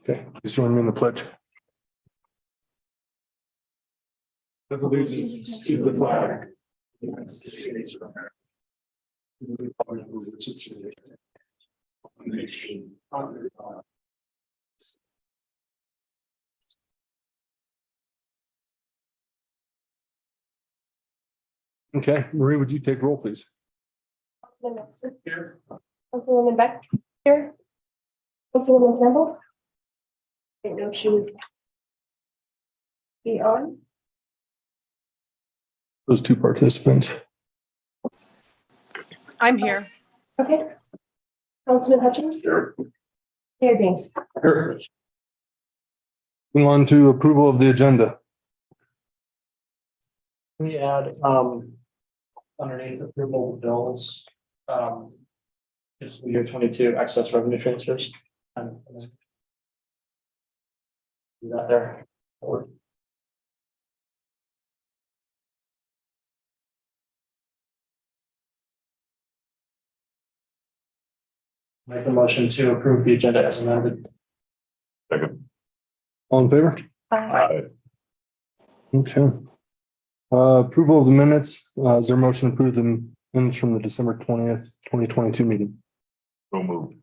Okay, please join me in the pledge. Of allegiance to the flag of the United States of America, and to the republic for which it stands, one nation under God. Okay, Marie, would you take roll, please? Here. Councilwoman Beck here. Councilwoman Campbell. I didn't know if she was be on. Those two participants. I'm here. Okay. Councilman Hutchins. Sure. Mayor James. Sure. Moving on to approval of the agenda. We add, underneath approval of bills, fiscal year 22 excess revenue transfers. Do that there. Make a motion to approve the agenda as amended. Second. All in favor? Aye. Okay. Approval of the minutes. Is there a motion to approve the minutes from the December 20th, 2022 meeting? So moved.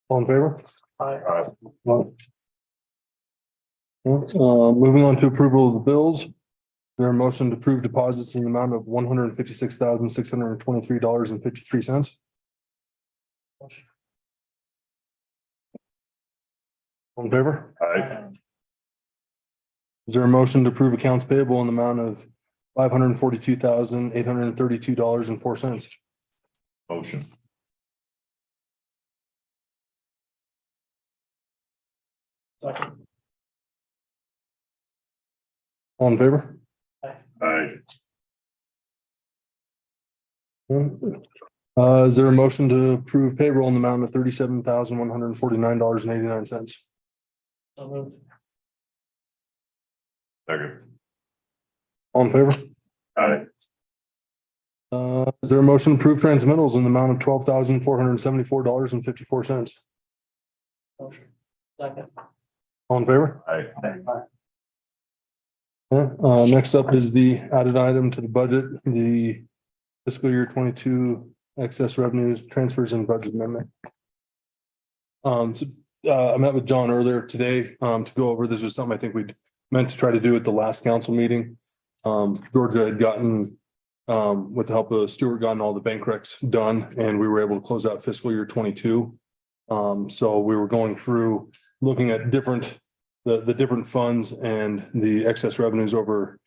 All in favor? Aye. Moving on to approval of the bills. Is there a motion to approve deposits in the amount of $156,623.53? All in favor? Aye. Is there a motion to approve accounts payable in the amount of $542,832.04? Motion. Second. All in favor? Aye. Is there a motion to approve payroll in the amount of $37,149.89? So moved. Second. All in favor? Aye. Is there a motion to approve transmittals in the amount of $12,474.54? Motion. Second. All in favor? Aye. Next up is the added item to the budget, the fiscal year 22 excess revenues, transfers and budget amendment. I met with John earlier today, to go over, this was something I think we'd meant to try to do at the last council meeting. Georgia had gotten, with the help of Stuart, gotten all the bank recs done and we were able to close out fiscal year 22. So we were going through, looking at the different funds and the excess revenues over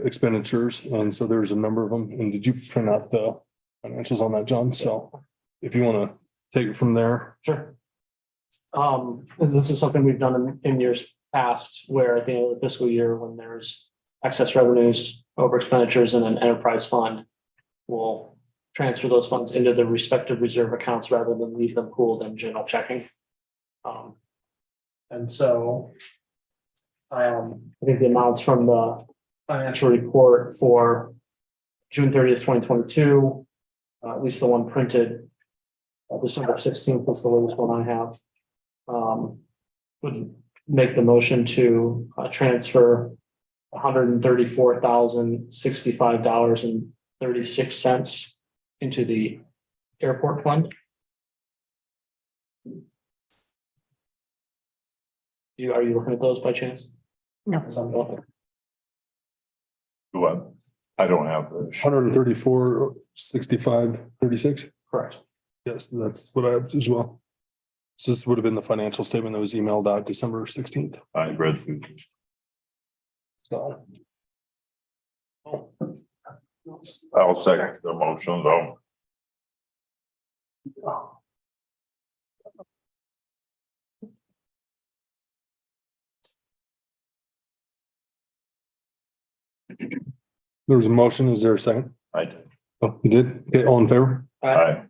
expenditures. And so there's a number of them. And did you print out the financials on that, John? So if you want to take it from there. Sure. This is something we've done in years past, where at the end of the fiscal year, when there's excess revenues over expenditures in an enterprise fund, we'll transfer those funds into the respective reserve accounts rather than leave them pooled in general checking. And so I think the amounts from the financial report for June 30th, 2022, at least the one printed December 16th was the latest one I have, would make the motion to transfer $134,065.36 into the airport fund. Are you looking at those by chance? No. What? I don't have the. 134,6536. Correct. Yes, that's what I have as well. So this would have been the financial statement that was emailed out December 16th. I read through. So. I'll second the motion though. There was a motion. Is there a second? I did. Oh, you did? Okay, all in favor? Aye.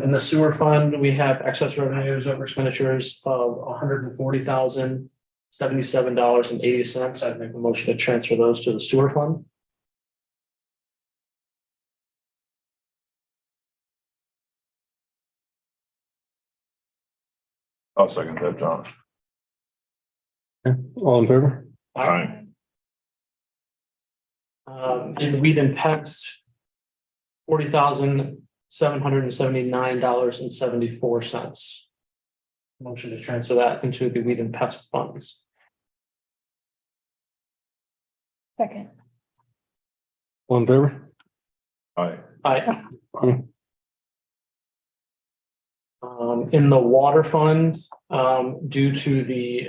In the sewer fund, we have excess revenues over expenditures of $140,077.80. I'd make a motion to transfer those to the sewer fund. I'll second that, John. All in favor? Aye. In Weed and Pest, $40,779.74. Motion to transfer that into the Weed and Pest funds. Second. All in favor? Aye. Aye. Aye. In the water fund, due to the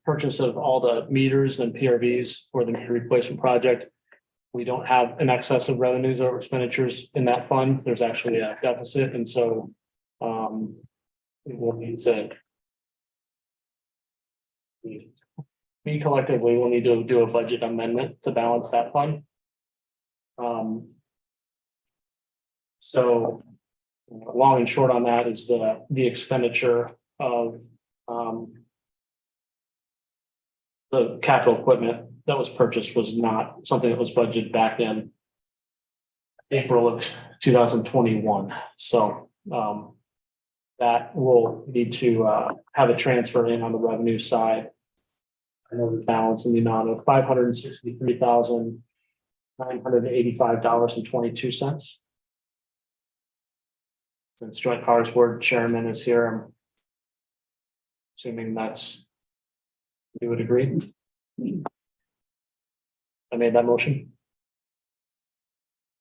purchase of all the meters and PRVs for the meter replacement project, we don't have an excess of revenues over expenditures in that fund. There's actually a deficit, and so we will need to. We collectively will need to do a budget amendment to balance that fund. So long and short on that is the expenditure of the capital equipment that was purchased was not something that was budgeted back in April of 2021. So that will need to have a transfer in on the revenue side. I know the balance in the amount of $563,985.22. Since Joint Powers Board Chairman is here, I'm assuming that's, you would agree? I made that motion.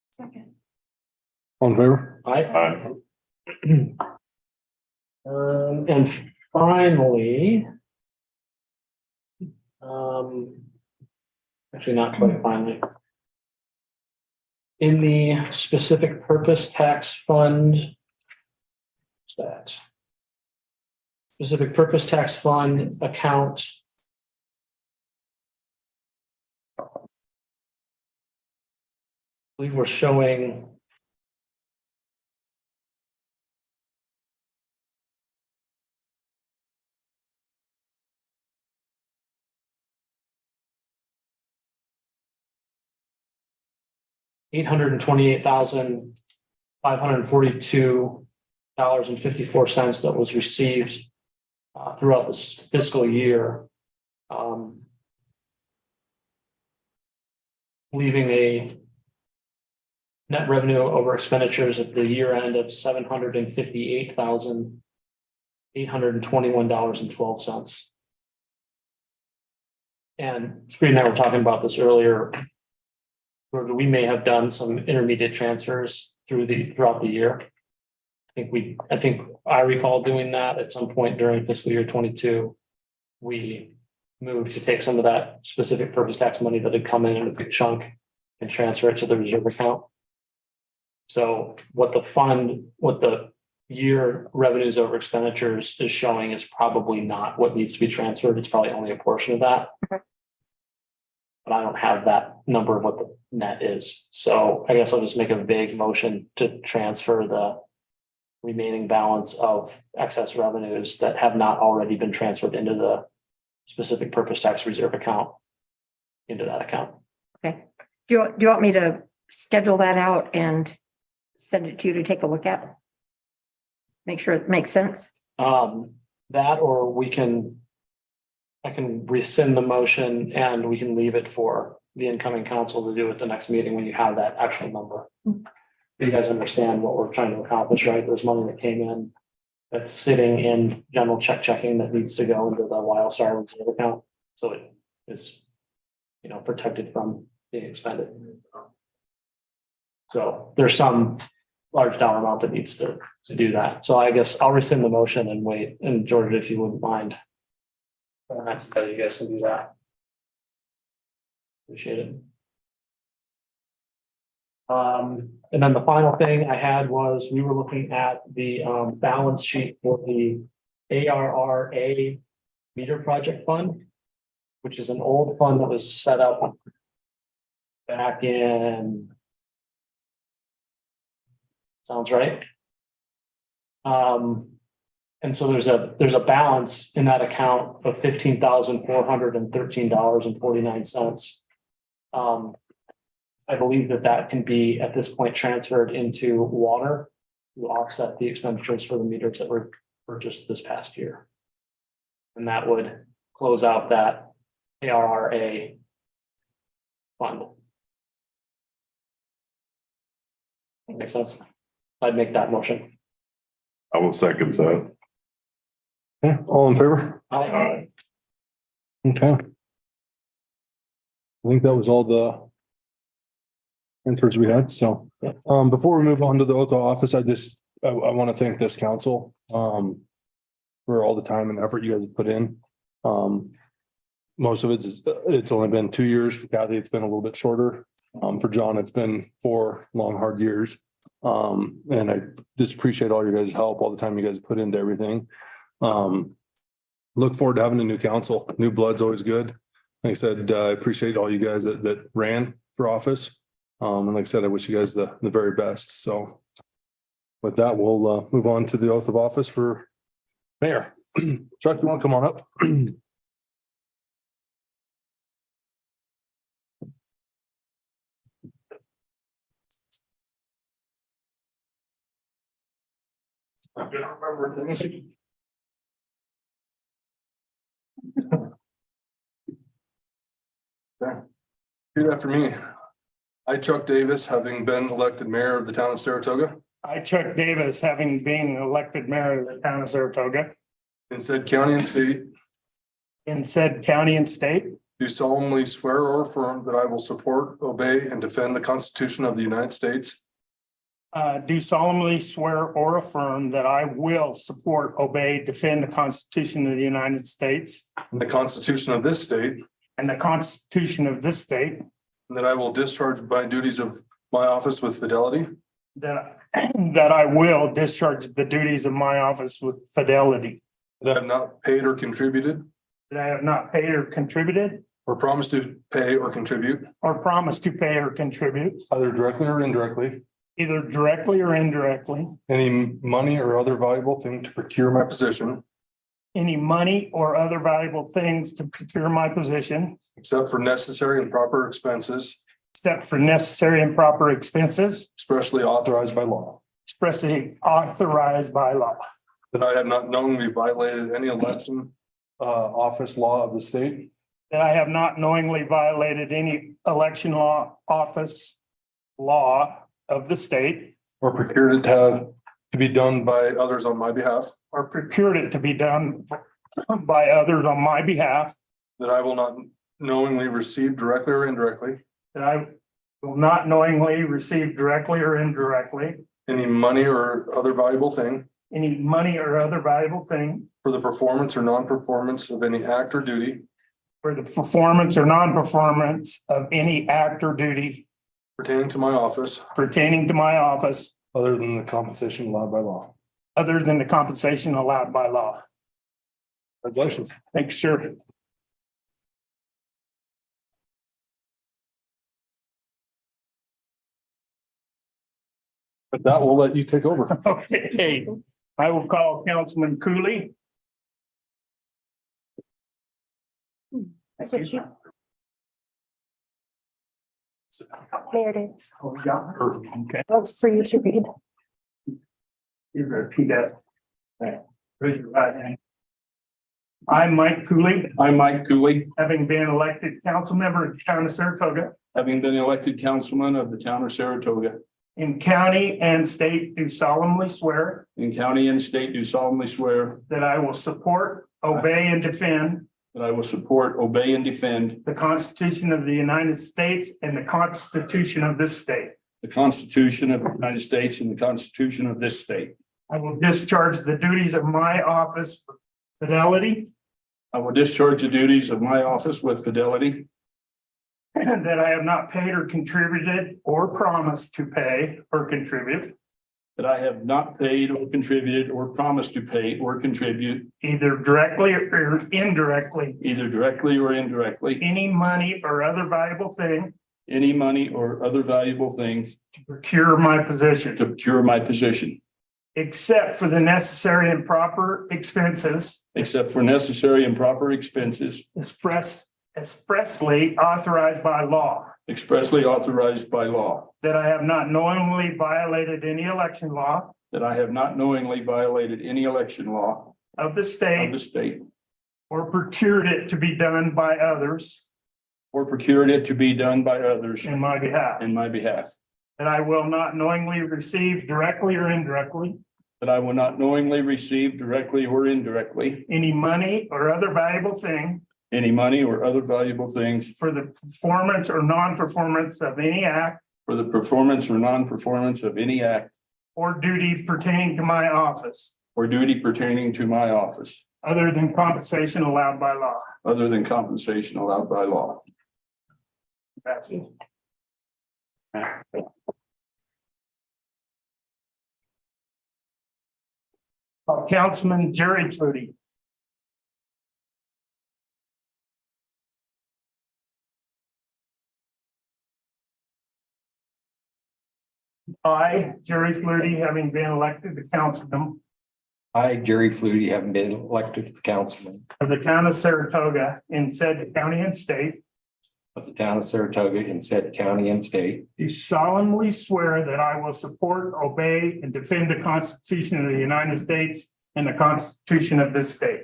Second. All in favor? Aye. And finally, actually not quite finally. In the specific purpose tax fund, what's that? Specific purpose tax fund account. I believe we're showing $828,542.54 that was received throughout this fiscal year, leaving a net revenue over expenditures at the year end of $758,821.12. And Screen and I were talking about this earlier. We may have done some intermediate transfers throughout the year. I think I recall doing that at some point during fiscal year 22. We moved to take some of that specific purpose tax money that had come in a big chunk and transfer it to the reserve account. So what the year revenues over expenditures is showing is probably not what needs to be transferred. It's probably only a portion of that. Okay. But I don't have that number of what the net is. So I guess I'll just make a vague motion to transfer the remaining balance of excess revenues that have not already been transferred into the specific purpose tax reserve account into that account. Okay. Do you want me to schedule that out and send it to you to take a look at? Make sure it makes sense. That, or I can rescind the motion and we can leave it for the incoming council to do at the next meeting when you have that actual number. You guys understand what we're trying to accomplish, right? There's money that came in that's sitting in general checking that needs to go into the Wildstar reserve account. So it is, protected from being expended. So there's some large dollar amount that needs to do that. So I guess I'll rescind the motion and wait. And George, if you wouldn't mind. That's better. You guys can do that. Appreciate it. And then the final thing I had was we were looking at the balance sheet for the ARRA meter project fund, which is an old fund that was set up back in. Sounds right. And so there's a balance in that account of $15,413.49. I believe that can be at this point transferred into water to offset the expenditures for the meters that were purchased this past year. And that would close out that ARRA fund. That makes sense. I'd make that motion. I will second that. Okay, all in favor? Aye. Okay. I think that was all the answers we had, so, before we move on to the oath of office, I want to thank this council, for all the time and effort you guys have put in. Most of it's only been 2 years. For Kathy, it's been a little bit shorter. For John, it's been 4 long, hard years. And I just appreciate all your guys' help, all the time you guys put into everything. Look forward to having a new council. New blood's always good. Like I said, I appreciate all you guys that ran for office. And like I said, I wish you guys the very best. So with that, we'll move on to the oath of office for mayor. Chuck, you want to come on up? I'm gonna remember things. Okay. Repeat after me. I, Chuck Davis, having been elected mayor of the town of Saratoga, I, Chuck Davis, having been elected mayor of the town of Saratoga in said county and state, in said county and state, do solemnly swear or affirm that I will support, obey, and defend the Constitution of the United States do solemnly swear or affirm that I will support, obey, defend the Constitution of the United States and the Constitution of this state, and the Constitution of this state, and that I will discharge my duties of my office with fidelity, that I will discharge the duties of my office with fidelity, that I have not paid or contributed, that I have not paid or contributed or promised to pay or contribute, or promised to pay or contribute, either directly or indirectly, either directly or indirectly, any money or other valuable thing to procure my position, any money or other valuable things to procure my position, except for necessary and proper expenses except for necessary and proper expenses expressly authorized by law. expressly authorized by law. That I have not knowingly violated any election office law of the state, That I have not knowingly violated any election law, office law of the state, or procured it to be done by others on my behalf. or procured it to be done by others on my behalf, That I will not knowingly receive directly or indirectly that I will not knowingly receive directly or indirectly any money or other valuable thing any money or other valuable thing for the performance or non-performance of any act or duty for the performance or non-performance of any act or duty pertaining to my office, pertaining to my office, other than the compensation allowed by law. other than the compensation allowed by law. Congratulations. Thanks, sir. With that, we'll let you take over. Okay, I will call Councilman Cooley. Switch you. There it is. Oh, yeah. Okay. That's for you to read. You repeat that. Okay. Raise your right hand. I, Mike Cooley, I, Mike Cooley, having been elected council member of the town of Saratoga having been elected councilman of the town of Saratoga, in county and state, do solemnly swear in county and state, do solemnly swear that I will support, obey, and defend that I will support, obey, and defend the Constitution of the United States and the Constitution of this state. the Constitution of the United States and the Constitution of this state. I will discharge the duties of my office with fidelity, I will discharge the duties of my office with fidelity, and that I have not paid or contributed or promised to pay or contribute that I have not paid or contributed or promised to pay or contribute, either directly or indirectly, either directly or indirectly, any money or other valuable thing any money or other valuable things to procure my position, to procure my position, except for the necessary and proper expenses except for necessary and proper expenses expressly authorized by law. expressly authorized by law, That I have not knowingly violated any election law that I have not knowingly violated any election law of the of state the state or procured it to be done by others or procured it to be done by others in my behalf. in my behalf. That I will not knowingly receive directly or indirectly That I will not knowingly receive directly or indirectly any money or other valuable thing any money or other valuable things for the performance or non-performance of any act for the performance or non-performance of any act or duty pertaining to my office, or duty pertaining to my office, other than compensation allowed by law. other than compensation allowed by law. That's it. Councilman Jerry Flutie. I, Jerry Flutie, having been elected to councilman I, Jerry Flutie, having been elected to the councilman of the town of Saratoga in said county and state, of the town of Saratoga in said county and state, do solemnly swear that I will support, obey, and defend the Constitution of the United States and the Constitution of this state.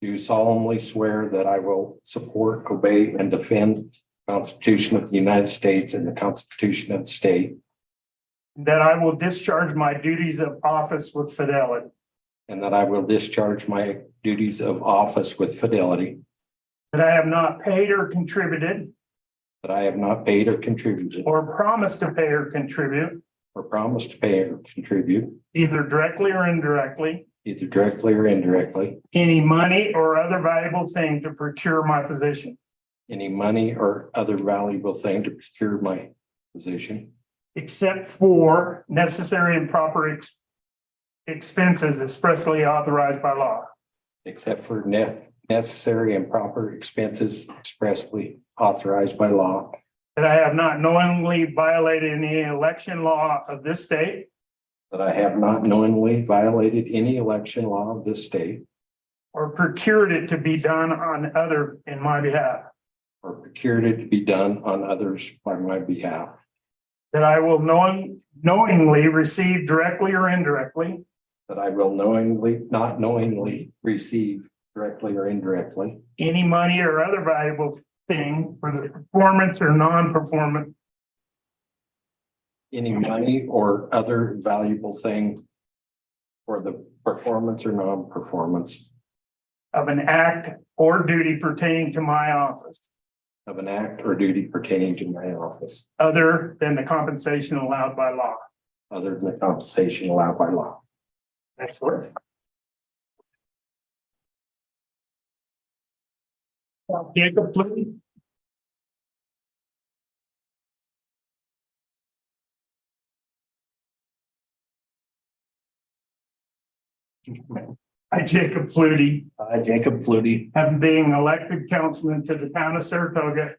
do solemnly swear that I will support, obey, and defend the Constitution of the United States and the Constitution of the state, That I will discharge my duties of office with fidelity. and that I will discharge my duties of office with fidelity, That I have not paid or contributed that I have not paid or contributed or promised to pay or contribute, or promised to pay or contribute, either directly or indirectly, either directly or indirectly, any money or other valuable thing to procure my position, any money or other valuable thing to procure my position, except for necessary and proper expenses expressly authorized by law. except for necessary and proper expenses expressly authorized by law, That I have not knowingly violated any election law of this state that I have not knowingly violated any election law of this state or procured it to be done on other in my behalf. or procured it to be done on others by my behalf, That I will knowingly receive directly or indirectly that I will not knowingly receive directly or indirectly any money or other valuable thing for the performance or non-performance any money or other valuable thing for the performance or non-performance of an act or duty pertaining to my office, of an act or duty pertaining to my office, other than the compensation allowed by law. other than the compensation allowed by law. Excellent. Jacob, please. I, Jacob Flutie, I, Jacob Flutie, have been elected councilman to the town of Saratoga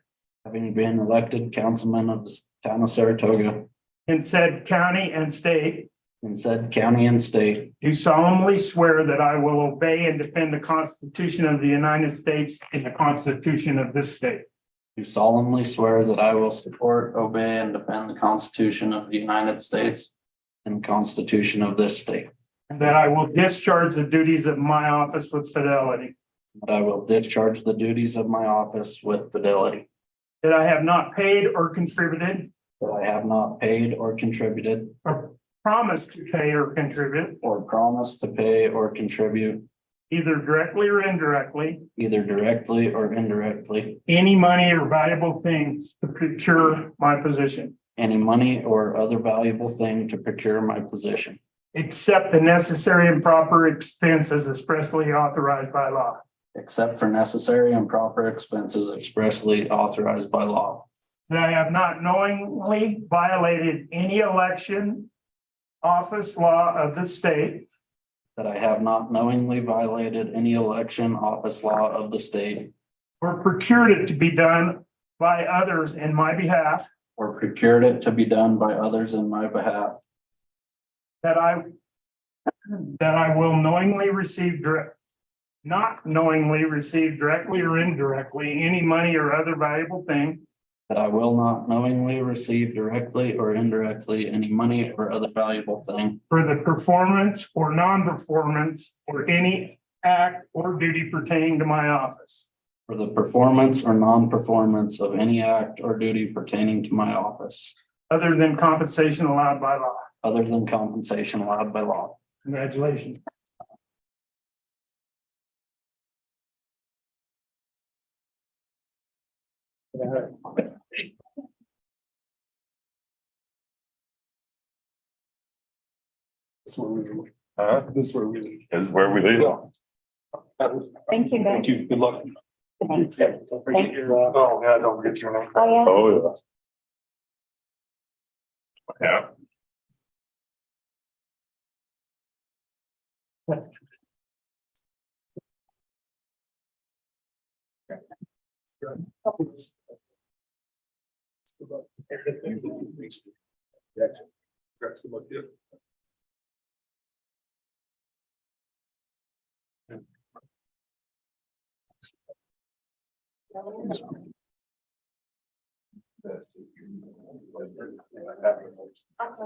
having been elected councilman of the town of Saratoga in said county and state, in said county and state, do solemnly swear that I will obey and defend the Constitution of the United States and the Constitution of this state. do solemnly swear that I will support, obey, and defend the Constitution of the United States and the Constitution of this state. And that I will discharge the duties of my office with fidelity. That I will discharge the duties of my office with fidelity. That I have not paid or contributed That I have not paid or contributed or promised to pay or contribute, or promised to pay or contribute, either directly or indirectly, either directly or indirectly, any money or valuable things to procure my position, any money or other valuable thing to procure my position, except the necessary and proper expenses expressly authorized by law. except for necessary and proper expenses expressly authorized by law. That I have not knowingly violated any election office law of the state That I have not knowingly violated any election office law of the state or procured it to be done by others in my behalf, or procured it to be done by others in my behalf. that I will not knowingly receive directly or indirectly any money or other valuable thing That I will not knowingly receive directly or indirectly any money or other valuable thing for the performance or non-performance or any act, or duty pertaining to my office, for the performance or non-performance of any act or duty pertaining to my office, other than compensation allowed by law. other than compensation allowed by law. Congratulations. This one, This this where we. is where we leave it. Thank you, guys. Thank you. Good luck. Thanks. Don't forget your, oh, yeah, don't forget your name. Oh, yeah. Oh, yeah. Yeah.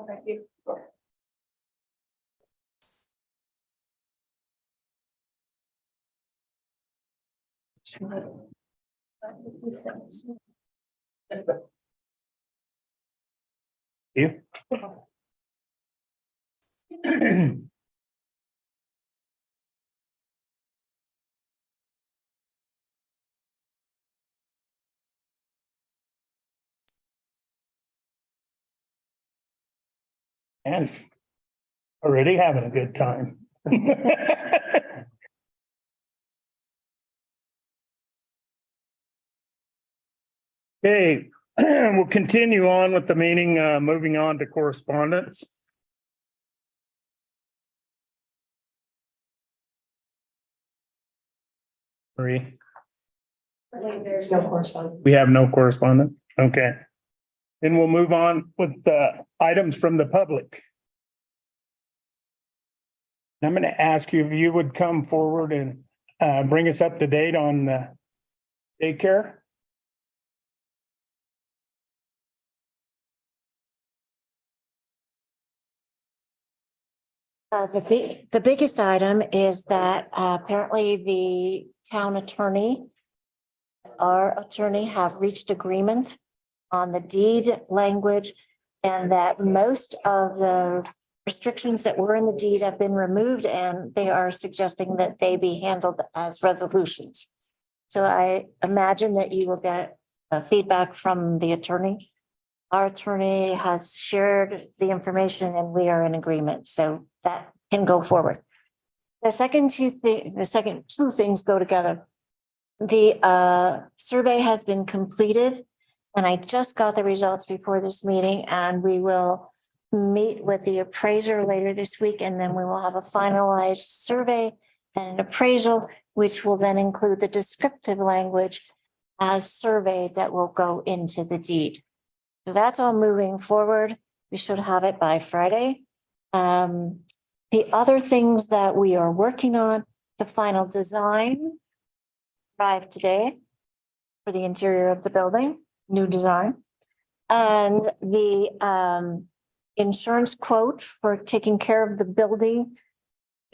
Thank you. You. And already having a good time. Okay, we'll continue on with the meeting, moving on to correspondence. Marie, There's no correspondence. we have no correspondence. Okay. Then we'll move on with the items from the public. I'm going to ask you if you would come forward and bring us up to date on the daycare. The biggest item is that apparently the town attorney, our attorney have reached agreement on the deed language, and that most of the restrictions that were in the deed have been removed, and they are suggesting that they be handled as resolutions. So I imagine that you will get feedback from the attorney. Our attorney has shared the information and we are in agreement, so that can go forward. The second two things go together. The survey has been completed, and I just got the results before this meeting, and we will meet with the appraiser later this week, and then we will have a finalized survey and an appraisal, which will then include the descriptive language as surveyed that will go into the deed. So that's all moving forward. We should have it by Friday. The other things that we are working on, the final design arrived today for the interior of the building, new design. And the insurance quote for taking care of the building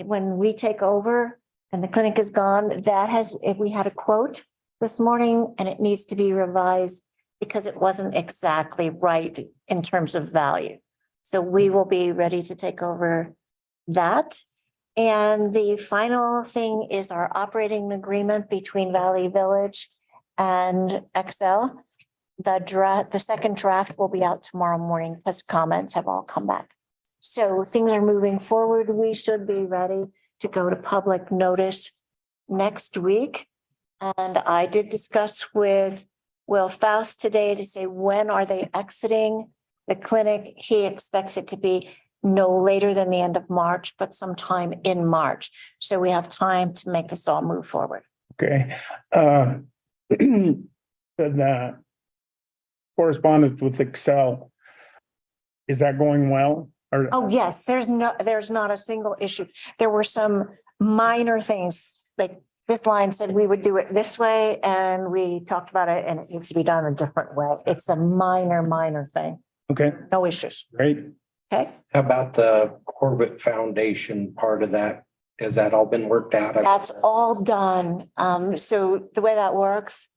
when we take over and the clinic is gone, if we had a quote this morning and it needs to be revised because it wasn't exactly right in terms of value. So we will be ready to take over that. And the final thing is our operating agreement between Valley Village and Excel. The second draft will be out tomorrow morning because comments have all come back. So things are moving forward. We should be ready to go to public notice next week. And I did discuss with Will Faust today to say, when are they exiting the clinic? He expects it to be no later than the end of March, but sometime in March. So we have time to make this all move forward. Okay. The correspondence with Excel, is that going well? Or Oh, yes, there's not a single issue. There were some minor things, like this line said we would do it this way, and we talked about it, and it needs to be done a different way. It's a minor thing, okay, no issues. great. Okay, How about the Corbett Foundation part of that Has that all been worked out? That's all done. So the way that works,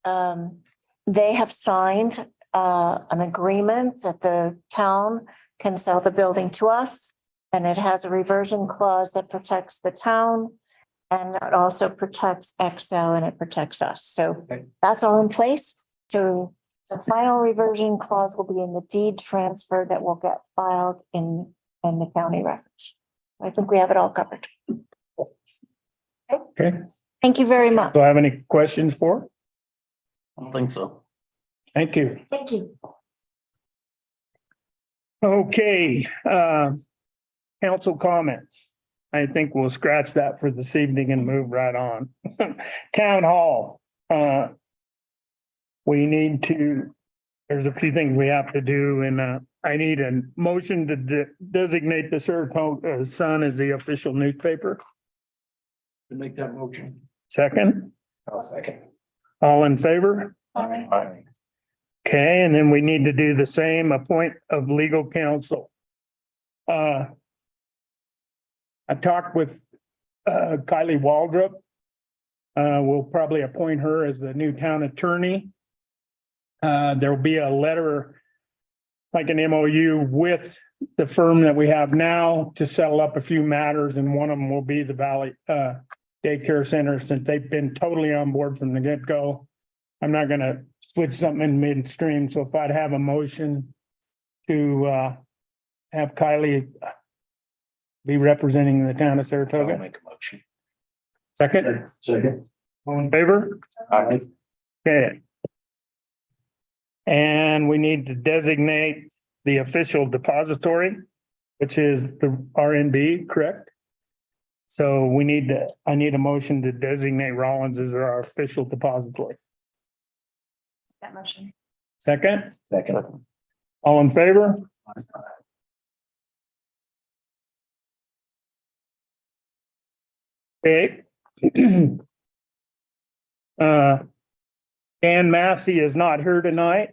they have signed an agreement that the town can sell the building to us. And it has a reversion clause that protects the town. And it also protects Excel and it protects us. So that's all in place. So the final reversion clause will be in the deed transfer that will get filed in the county records. I think we have it all covered. Okay. Thank you very much. Do I have any questions for? I don't think so. Thank you. Thank you. Okay, council comments. I think we'll scratch that for this evening and move right on. Town hall, we need to, there's a few things we have to do and I need a motion to designate the Saratoga Sun as the official newspaper. To make that motion. Second, I'll second. all in favor? Aye. Okay, and then we need to do the same, appoint of legal counsel. I talked with Kylie Waldrop. We'll probably appoint her as the new town attorney. There'll be a letter, like an MOU with the firm that we have now to settle up a few matters, and one of them will be the Valley Daycare Center, since they've been totally on board from the get-go. I'm not gonna switch something in midstream, so if I'd have a motion to have Kylie be representing the town of I'll Saratoga. make a motion. Second, Second. all in favor? Aye. Okay. And we need to designate the official depository, which is the RNB, correct? So I need a motion to designate Rollins as our official depository. That motion. Second, Second. all in favor? Okay. Dan Massey is not here tonight.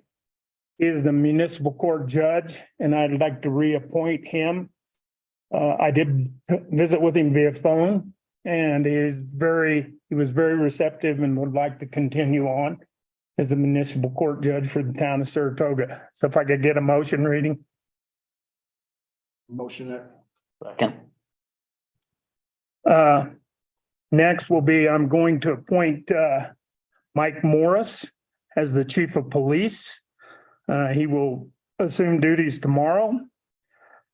He is the municipal court judge, and I'd like to reappoint him. I did visit with him via phone, and he was very receptive and would like to continue on as a municipal court judge for the town of Saratoga. So if I could get a motion reading. Motion there. Second. Next will be, I'm going to appoint Mike Morris as the chief of police. He will assume duties tomorrow.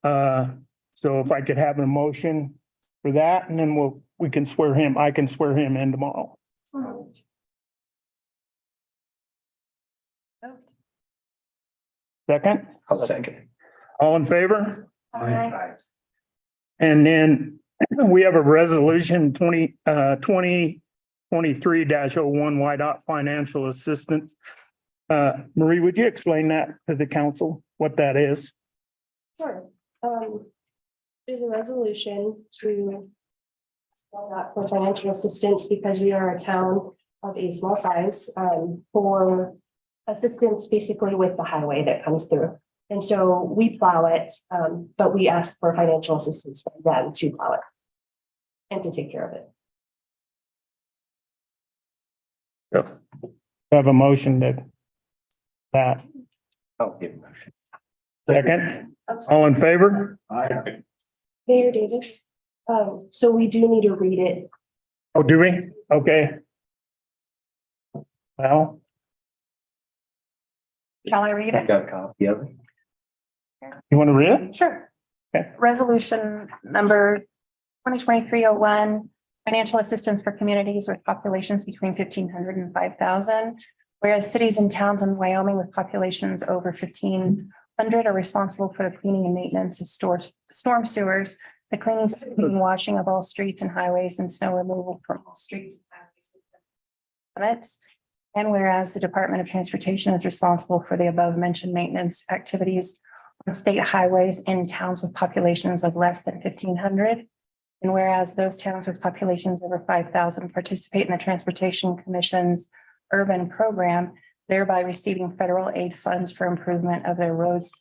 So if I could have a motion for that, and then I can swear him in tomorrow. Second, I'll second. all in favor? Aye. And then we have a resolution 2023-01 YDOT financial assistance. Marie, would you explain that to the council, what that is? Sure. There's a resolution to for financial assistance because we are a town of a small size, for assistance basically with the highway that comes through. And so we plow it, but we ask for financial assistance from them to plow it and to take care of it. Have a motion that I'll give a motion. second, all in favor? Aye. Mayor Davis, so we do need to read it. Oh, do we? Okay. Well, Shall I read I it? got a copy of it. you want to read it? Sure. Okay. Resolution number 2023-01, financial assistance for communities with populations between 1,500 and 5,000. Whereas cities and towns in Wyoming with populations over 1,500 are responsible for the cleaning and maintenance of storm sewers, the cleaning and washing of all streets and highways, and snow removal from all streets and highways limits. And whereas the Department of Transportation is responsible for the above mentioned maintenance activities on state highways in towns with populations of less than 1,500. And whereas those towns with populations over 5,000 participate in the Transportation Commission's urban program, thereby receiving federal aid funds for improvement of their roads,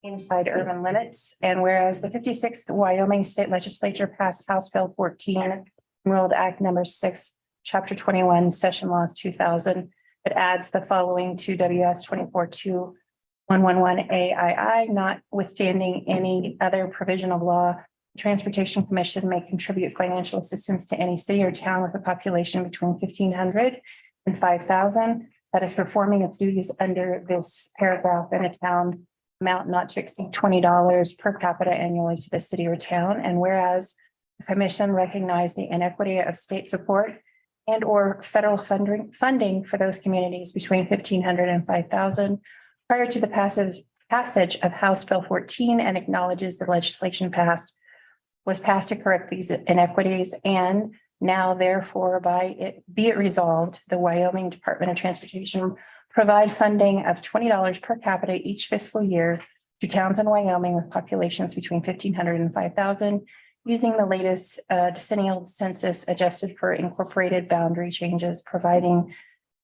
inside urban limits. And whereas the 56th Wyoming State Legislature passed House Bill 14, Enrolled Act number 6, Chapter 21, Session Laws 2000, it adds the following to WS 242111 AII, notwithstanding any other provision of law. The Transportation Commission may contribute financial assistance to any city or town with a population between 1,500 and 5,000 that is performing its duties under this paragraph in a town amount not to exceed $20 per capita annually to the city or town. And whereas the commission recognized the inequity of state support and or federal funding for those communities between 1,500 and 5,000 prior to the passage of House Bill 14, and acknowledges the legislation was passed to correct these inequities, and now therefore be it resolved, the Wyoming Department of Transportation provide funding of $20 per capita each fiscal year to towns in Wyoming with populations between 1,500 and 5,000, using the latest decennial census adjusted for incorporated boundary changes, providing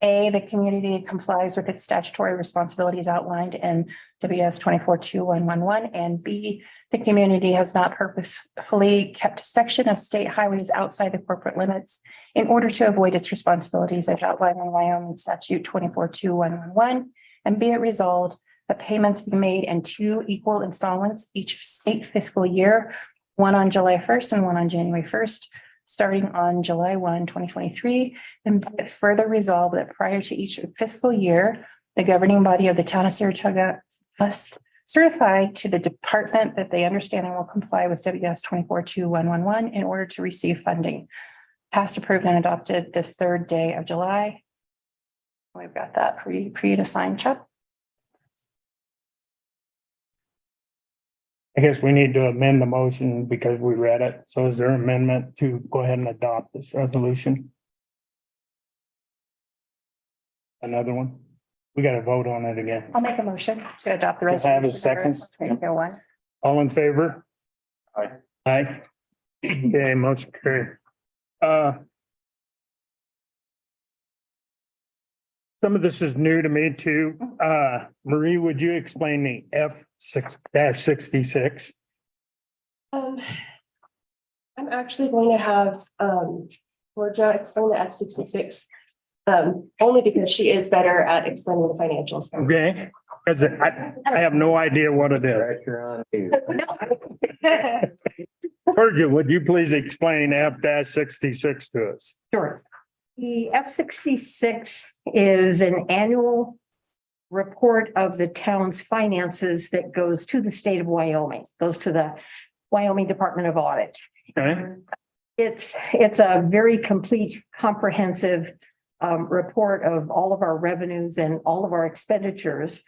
A, the community complies with its statutory responsibilities outlined in WS 242111, and B, the community has not purposefully kept a section of state highways outside the corporate limits in order to avoid its responsibilities as outlined in Wyoming Statute 242111, and be it resolved that payments be made in 2 equal installments each state fiscal year, one on July 1st and one on January 1st, starting on July 1, 2023, and further resolve that prior to each fiscal year, the governing body of the town of Saratoga must certify to the department that they understand and will comply with WS 242111 in order to receive funding. Passed, approved, and adopted this 3rd day of July. We've got that for you to sign, Chuck. I guess we need to amend the motion because we read it. So is there an amendment to go ahead and adopt this resolution? Another one? We got to vote on it again. I'll make a motion to adopt the Have a resolution. second? One. All in favor? Aye. Aye. Okay, motion carried. Some of this is new to me too. Marie, would you explain the F6-66? I'm actually going to have Georgia explain the F-66. Only because she is better at explaining the financials. Okay, because I have no idea what it is. Georgia, would you please explain F-66 to us? Sure. The F-66 is an annual report of the town's finances that goes to the state of Wyoming, goes to the Wyoming Department of Audit. Okay, It's a very complete, comprehensive report of all of our revenues and all of our expenditures.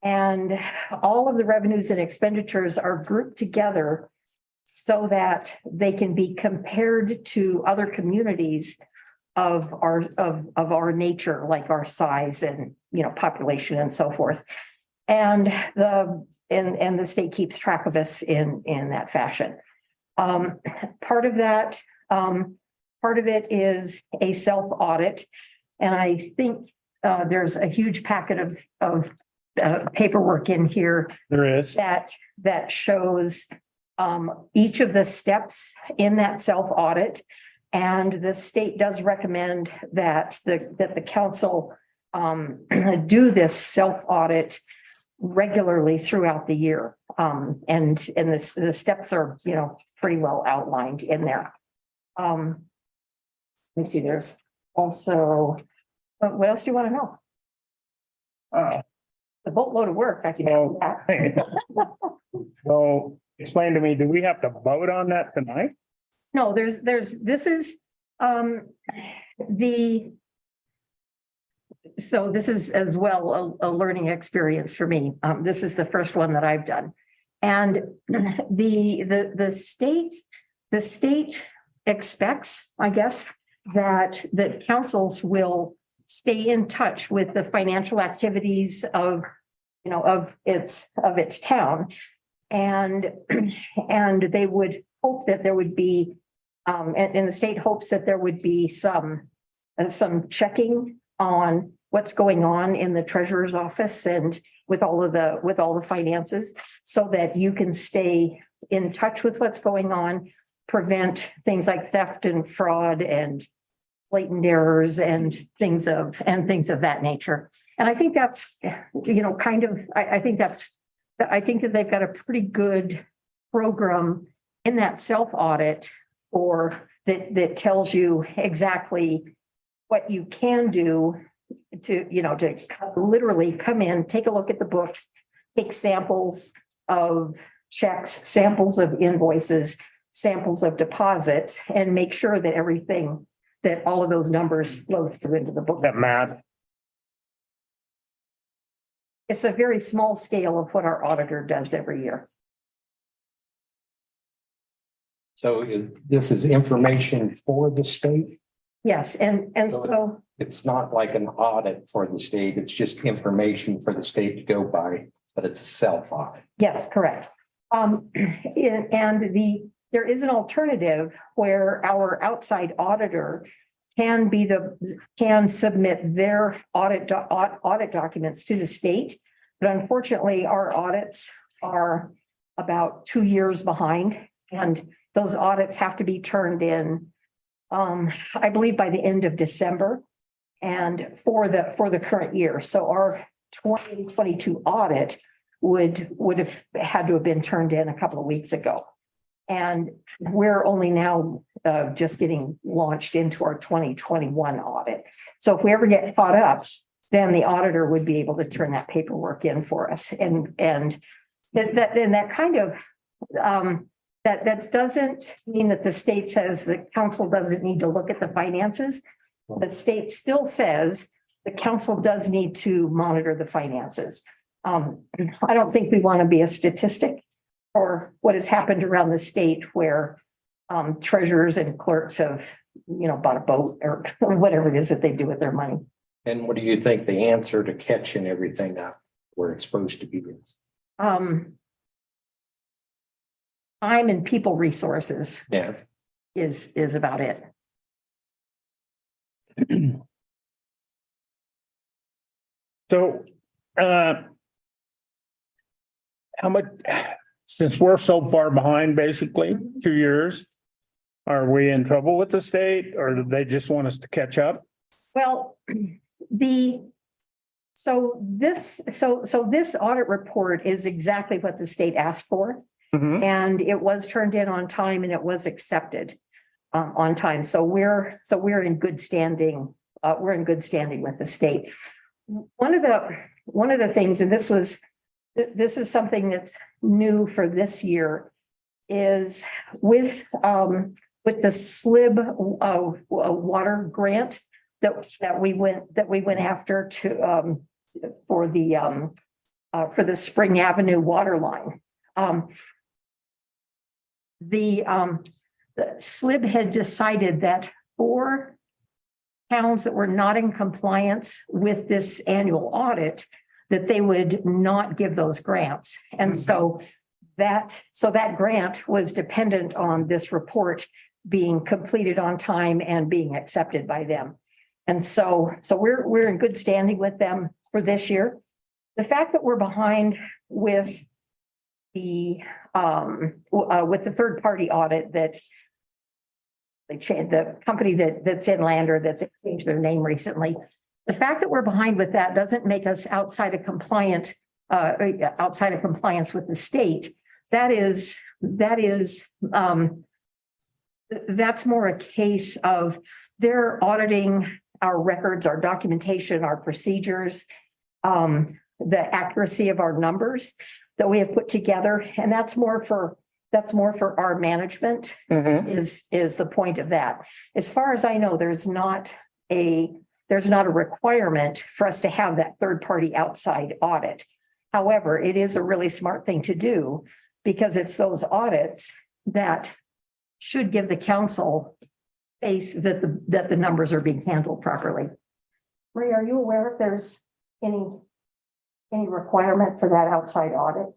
And all of the revenues and expenditures are grouped together so that they can be compared to other communities of our nature, like our size and, population and so forth. And the state keeps track of this in that fashion. Part of it is a self-audit. And I think there's a huge packet of paperwork in here there is. that shows each of the steps in that self-audit. And the state does recommend that the council do this self-audit regularly throughout the year. And the steps are, pretty well outlined in there. Let me see, there's also, what else do you want to know? The boatload of work, I can tell you that. So explain to me, do we have to vote on that tonight? No, this is so this is as well a learning experience for me. This is the first one that I've done. And the state expects, I guess, that councils will stay in touch with the financial activities of its town. And they would hope that there would be, and the state hopes that there would be some checking on what's going on in the treasurer's office and with all the finances so that you can stay in touch with what's going on, prevent things like theft and fraud and blatant errors and things of that nature. And I think that's, kind of, I think that they've got a pretty good program in that self-audit or that tells you exactly what you can do to literally come in, take a look at the books, take samples of checks, samples of invoices, samples of deposits, and make sure that all of those numbers flow through into the book. That math. It's a very small scale of what our auditor does every year. So this is information for the state? Yes, and so, It's not like an audit for the state, it's just information for the state to go by, but it's a self-audit. yes, correct. There is an alternative where our outside auditor can submit their audit documents to the state. But unfortunately, our audits are about 2 years behind, and those audits have to be turned in, I believe, by the end of December. And for the current year. So our 2022 audit would have had to have been turned in a couple of weeks ago. And we're only now just getting launched into our 2021 audit. So if we ever get caught up, then the auditor would be able to turn that paperwork in for us. And that kind of that doesn't mean that the state says the council doesn't need to look at the finances. The state still says the council does need to monitor the finances. I don't think we want to be a statistic or what has happened around the state where treasurers and clerks have, bought a boat or whatever it is that they do with their money. And what do you think the answer to catching everything up where it's supposed to be is? Time and people resources Yeah. is about it. So, how much, since we're so far behind, basically 2 years, are we in trouble with the state or do they just want us to catch up? Well, this audit report is exactly what the state asked for. Mhm. And it was turned in on time and it was accepted on time. So we're in good standing. We're in good standing with the state. One of the things, and this is something that's new for this year, is with the SLIB water grant that we went after for the Spring Avenue water line. The SLIB had decided that for towns that were not in compliance with this annual audit, that they would not give those grants. And so that grant was dependent on this report being completed on time and being accepted by them. And so we're in good standing with them for this year. The fact that we're behind with the third party audit that they changed, the company that's in Lander that changed their name recently. The fact that we're behind with that doesn't make us outside of compliance with the state. That's more a case of they're auditing our records, our documentation, our procedures, the accuracy of our numbers that we have put together. And that's more for our management is the point of that. As far as I know, there's not a requirement for us to have that third party outside audit. However, it is a really smart thing to do because it's those audits that should give the council faith that the numbers are being handled properly. Ray, are you aware if there's any requirement for that outside audit?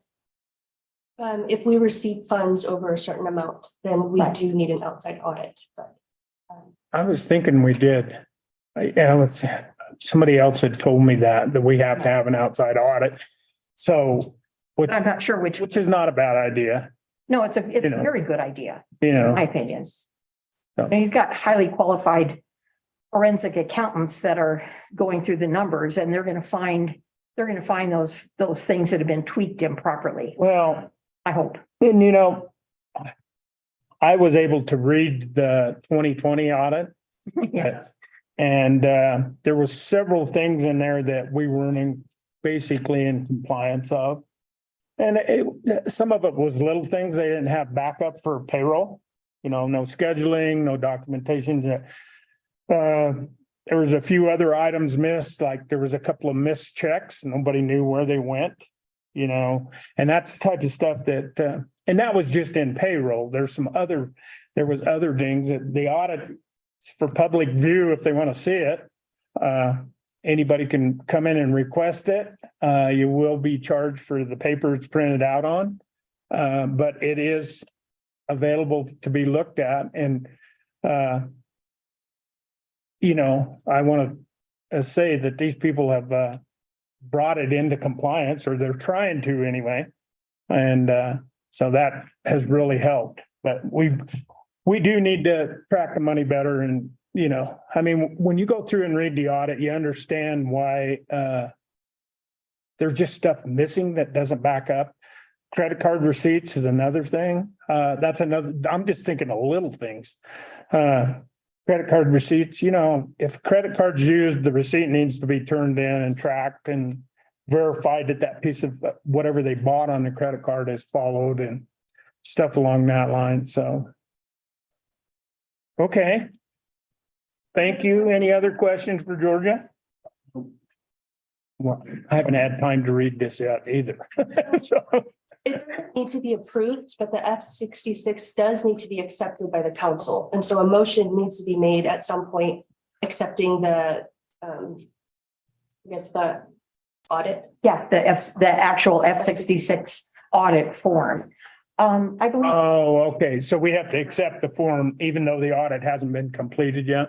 If we receive funds over a certain amount, then we do need an outside audit, but. I was thinking we did. Somebody else had told me that we have to have an outside audit. So, But I'm not sure which, which is not a bad idea, no, it's a You know. very good idea, you in know. my opinion. No. And you've got highly qualified forensic accountants that are going through the numbers and they're gonna find those things that have been tweaked improperly, Well, I hope. and you know, I was able to read the 2020 audit. Yes. And there was several things in there that we weren't basically in compliance of. And some of it was little things. They didn't have backup for payroll, you know, no scheduling, no documentation. There was a few other items missed, like there was a couple of missed checks. Nobody knew where they went, you know, and that's the type of stuff that, and that was just in payroll. There was other things that the audit for public view, if they want to see it. Anybody can come in and request it. You will be charged for the paper it's printed out on. But it is available to be looked at and, you know, I want to say that these people have, brought it into compliance, or they're trying to anyway. And, so that has really helped, but we do need to track the money better. And, you know, I mean, when you go through and read the audit, you understand why there's just stuff missing that doesn't back up. Credit card receipts is another thing. That's another, I'm just thinking of little things. Credit card receipts, you know, if credit card's used, the receipt needs to be turned in and tracked and verified that that piece of whatever they bought on the credit card is followed and stuff along that line. So. Okay. Thank you. Any other questions for Georgia? Well, I haven't had time to read this yet either. So, It doesn't need to be approved, but the F-66 does need to be accepted by the council. And so a motion needs to be made at some point accepting the, I guess, the audit. Yeah, the actual F-66 audit form. I believe, oh, okay. So we have to accept the form even though the audit hasn't been completed yet?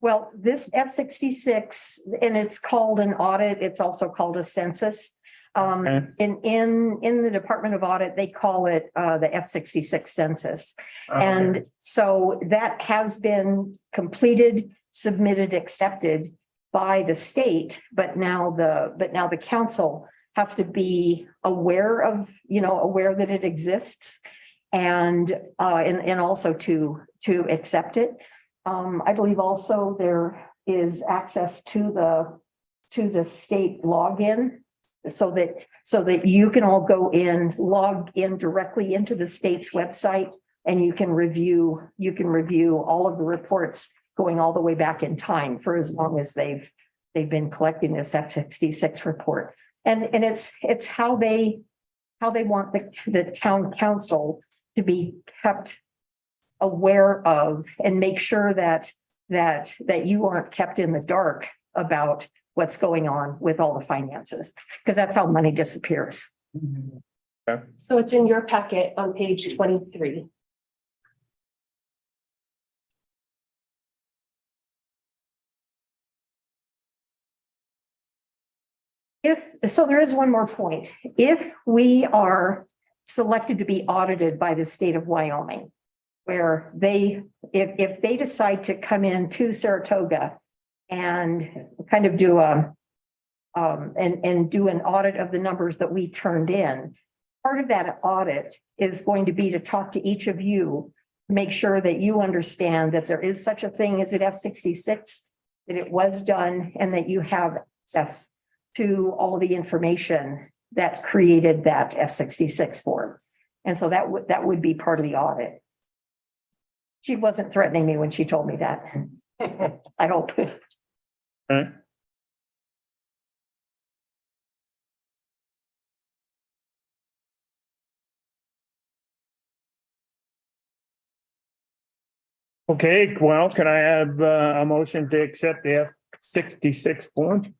well, this F-66, and it's called an audit, it's also called a census. Okay. In the Department of Audit, they call it the F-66 census. And so that has been completed, submitted, accepted by the state, but now the council has to be aware of, you know, aware that it exists and also to accept it. I believe also there is access to the state login so that you can all go in, log in directly into the state's website and you can review all of the reports going all the way back in time for as long as they've been collecting this F-66 report. And it's how they want the town council to be kept aware of and make sure that you aren't kept in the dark about what's going on with all the finances, because that's how money disappears. So it's in your packet on page 23. So there is one more point. If we are selected to be audited by the state of Wyoming, where if they decide to come in to Saratoga and kind of do do an audit of the numbers that we turned in, part of that audit is going to be to talk to each of you, make sure that you understand that there is such a thing as an F-66, that it was done, and that you have access to all the information that created that F-66 form. And so that would be part of the audit. She wasn't threatening me when she told me that. I hope. Okay. Okay, well, can I have a motion to accept the F-66 form?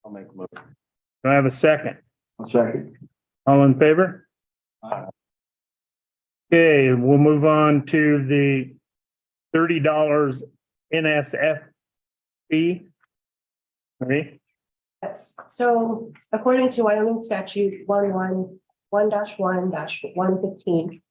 I'll make a motion. Do I have a second? Second. All in favor? Okay, we'll move on to the $30 NSF fee. Ready? Yes, so according to Wyoming statute 111-1-115.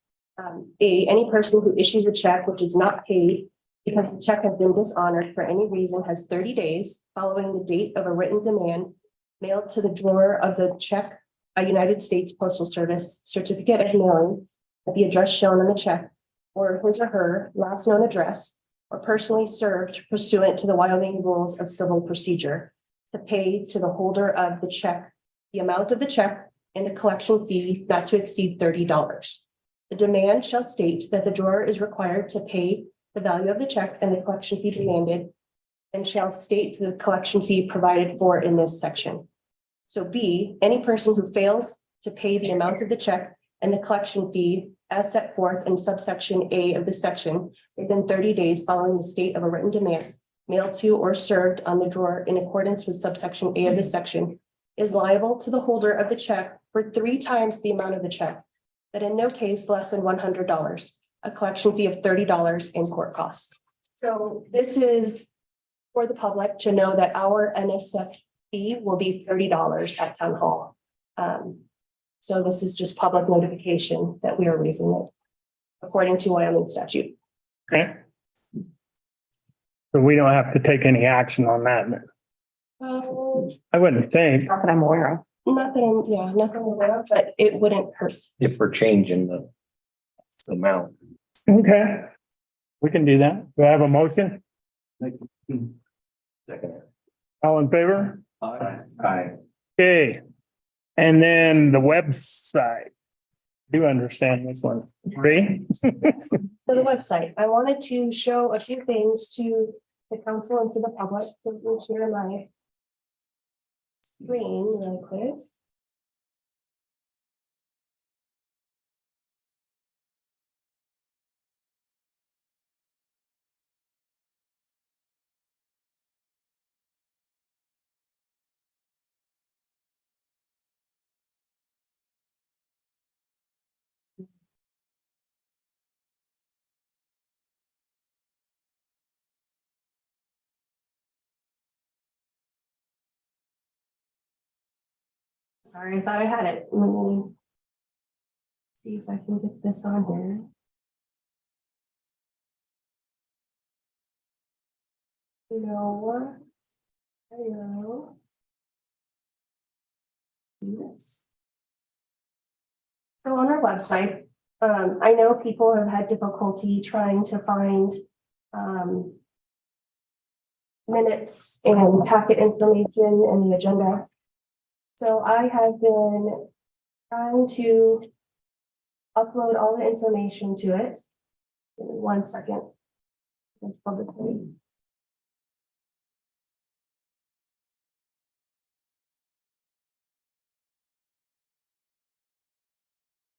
Any person who issues a check which is not paid because the check has been dishonored for any reason has 30 days following the date of a written demand mailed to the drawer of the check, a United States Postal Service certificate of mailing at the address shown on the check, or his or her last known address, or personally served pursuant to the Wyoming Rules of Civil Procedure to pay to the holder of the check the amount of the check and a collection fee not to exceed $30. The demand shall state that the drawer is required to pay the value of the check and the collection fee demanded, and shall state the collection fee provided for in this section. So B, any person who fails to pay the amount of the check and the collection fee as set forth in subsection A of the section within 30 days following the state of a written demand mailed to or served on the drawer in accordance with subsection A of the section is liable to the holder of the check for 3 times the amount of the check, but in no case less than $100, a collection fee of $30 in court costs. So this is for the public to know that our NSF fee will be $30 at town hall. So this is just public notification that we are raising it according to Wyoming statute. Okay. So we don't have to take any action on that. I wouldn't think. Not that I'm aware of. Nothing, yeah, nothing, aware of, but it wouldn't hurt. If we're changing the amount. Okay. We can do that. Do I have a motion? Second. All in favor? Aye. Okay. And then the website. Do understand this one. Ray? So the website, I wanted to show a few things to the council and to the public. Let me share my screen really quick. Sorry, I thought I had it. Let me see if I can get this on here. You know what? Hello. Yes. So on our website, I know people have had difficulty trying to find minutes and packet information and the agenda. So I have been trying to upload all the information to it. Give me 1 second. It's publicly.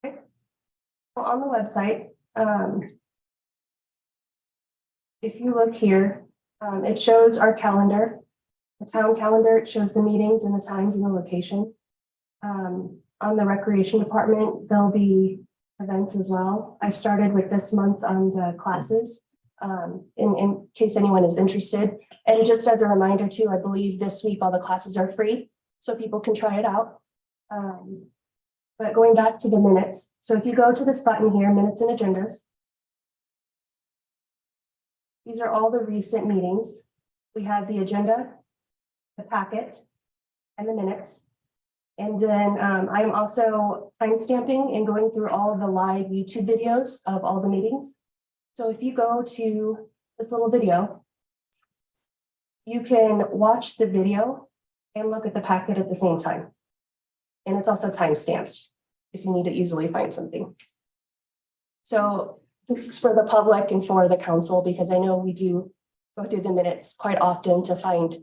Okay. So on the website, if you look here, it shows our calendar. The town calendar, it shows the meetings and the times and the location. On the recreation department, there'll be events as well. I've started with this month on the classes, in case anyone is interested. And just as a reminder too, I believe this week all the classes are free, so people can try it out. But going back to the minutes, so if you go to this button here, minutes and agendas, these are all the recent meetings. We have the agenda, the packet, and the minutes. And then I'm also timestamping and going through all of the live YouTube videos of all the meetings. So if you go to this little video, you can watch the video and look at the packet at the same time. And it's also timestamped if you need to easily find something. So this is for the public and for the council, because I know we do go through the minutes quite often to find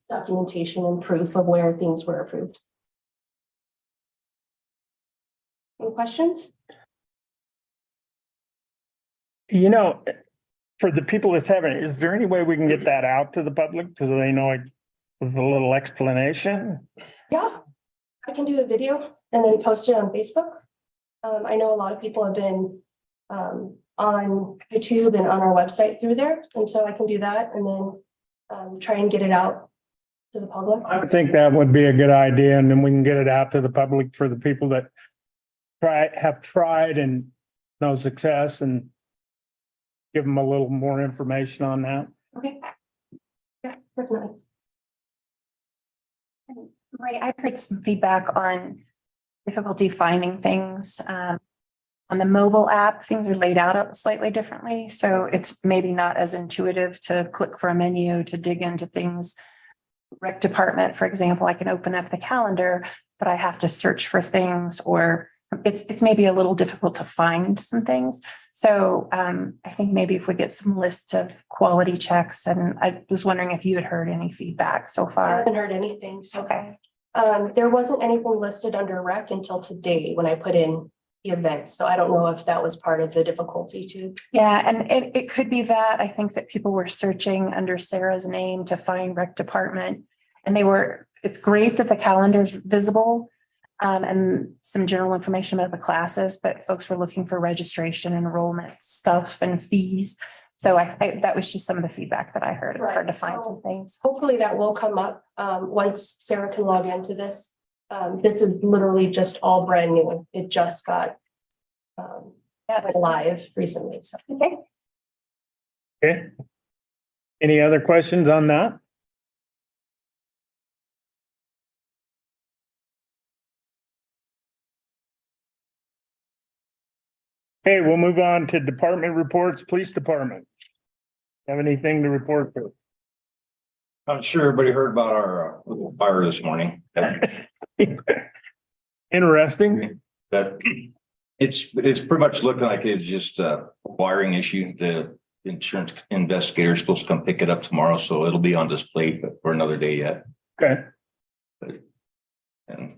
documentation and proof of where things were approved. Any questions? You know, for the people that's having it, is there any way we can get that out to the public so they know it with a little explanation? Yeah, I can do a video and then post it on Facebook. I know a lot of people have been on YouTube and on our website through there. And so I can do that and then try and get it out to the public. I think that would be a good idea, and then we can get it out to the public for the people that have tried and no success, and give them a little more information on that. Okay. Yeah, definitely. Right, I've heard some feedback on difficulty finding things. On the mobile app, things are laid out slightly differently, so it's maybe not as intuitive to click for a menu to dig into things. Rec department, for example, I can open up the calendar, but I have to search for things, or it's maybe a little difficult to find some things. So I think maybe if we get some lists of quality checks, and I was wondering if you had heard any feedback so I far. haven't heard anything, so. Okay. There wasn't anything listed under rec until today when I put in the event, so I don't know if that was part of the difficulty too. Yeah, and it could be that. I think that people were searching under Sarah's name to find rec department. And it's great that the calendar's visible and some general information about the classes, but folks were looking for registration, enrollment stuff and fees. So that was just some of the feedback that I heard. It's hard to Right, find so some things. Hopefully that will come up once Sarah can log into this. This is literally just all brand new. It just got Yeah, it's live recently, so. okay. Okay. Any other questions on that? Okay, we'll move on to department reports, police department. Have anything to report to? I'm sure everybody heard about our little fire this morning. Interesting. That it's pretty much looking like it's just a wiring issue. The insurance investigator is supposed to come pick it up tomorrow, so it'll be on display for another day yet. Okay. And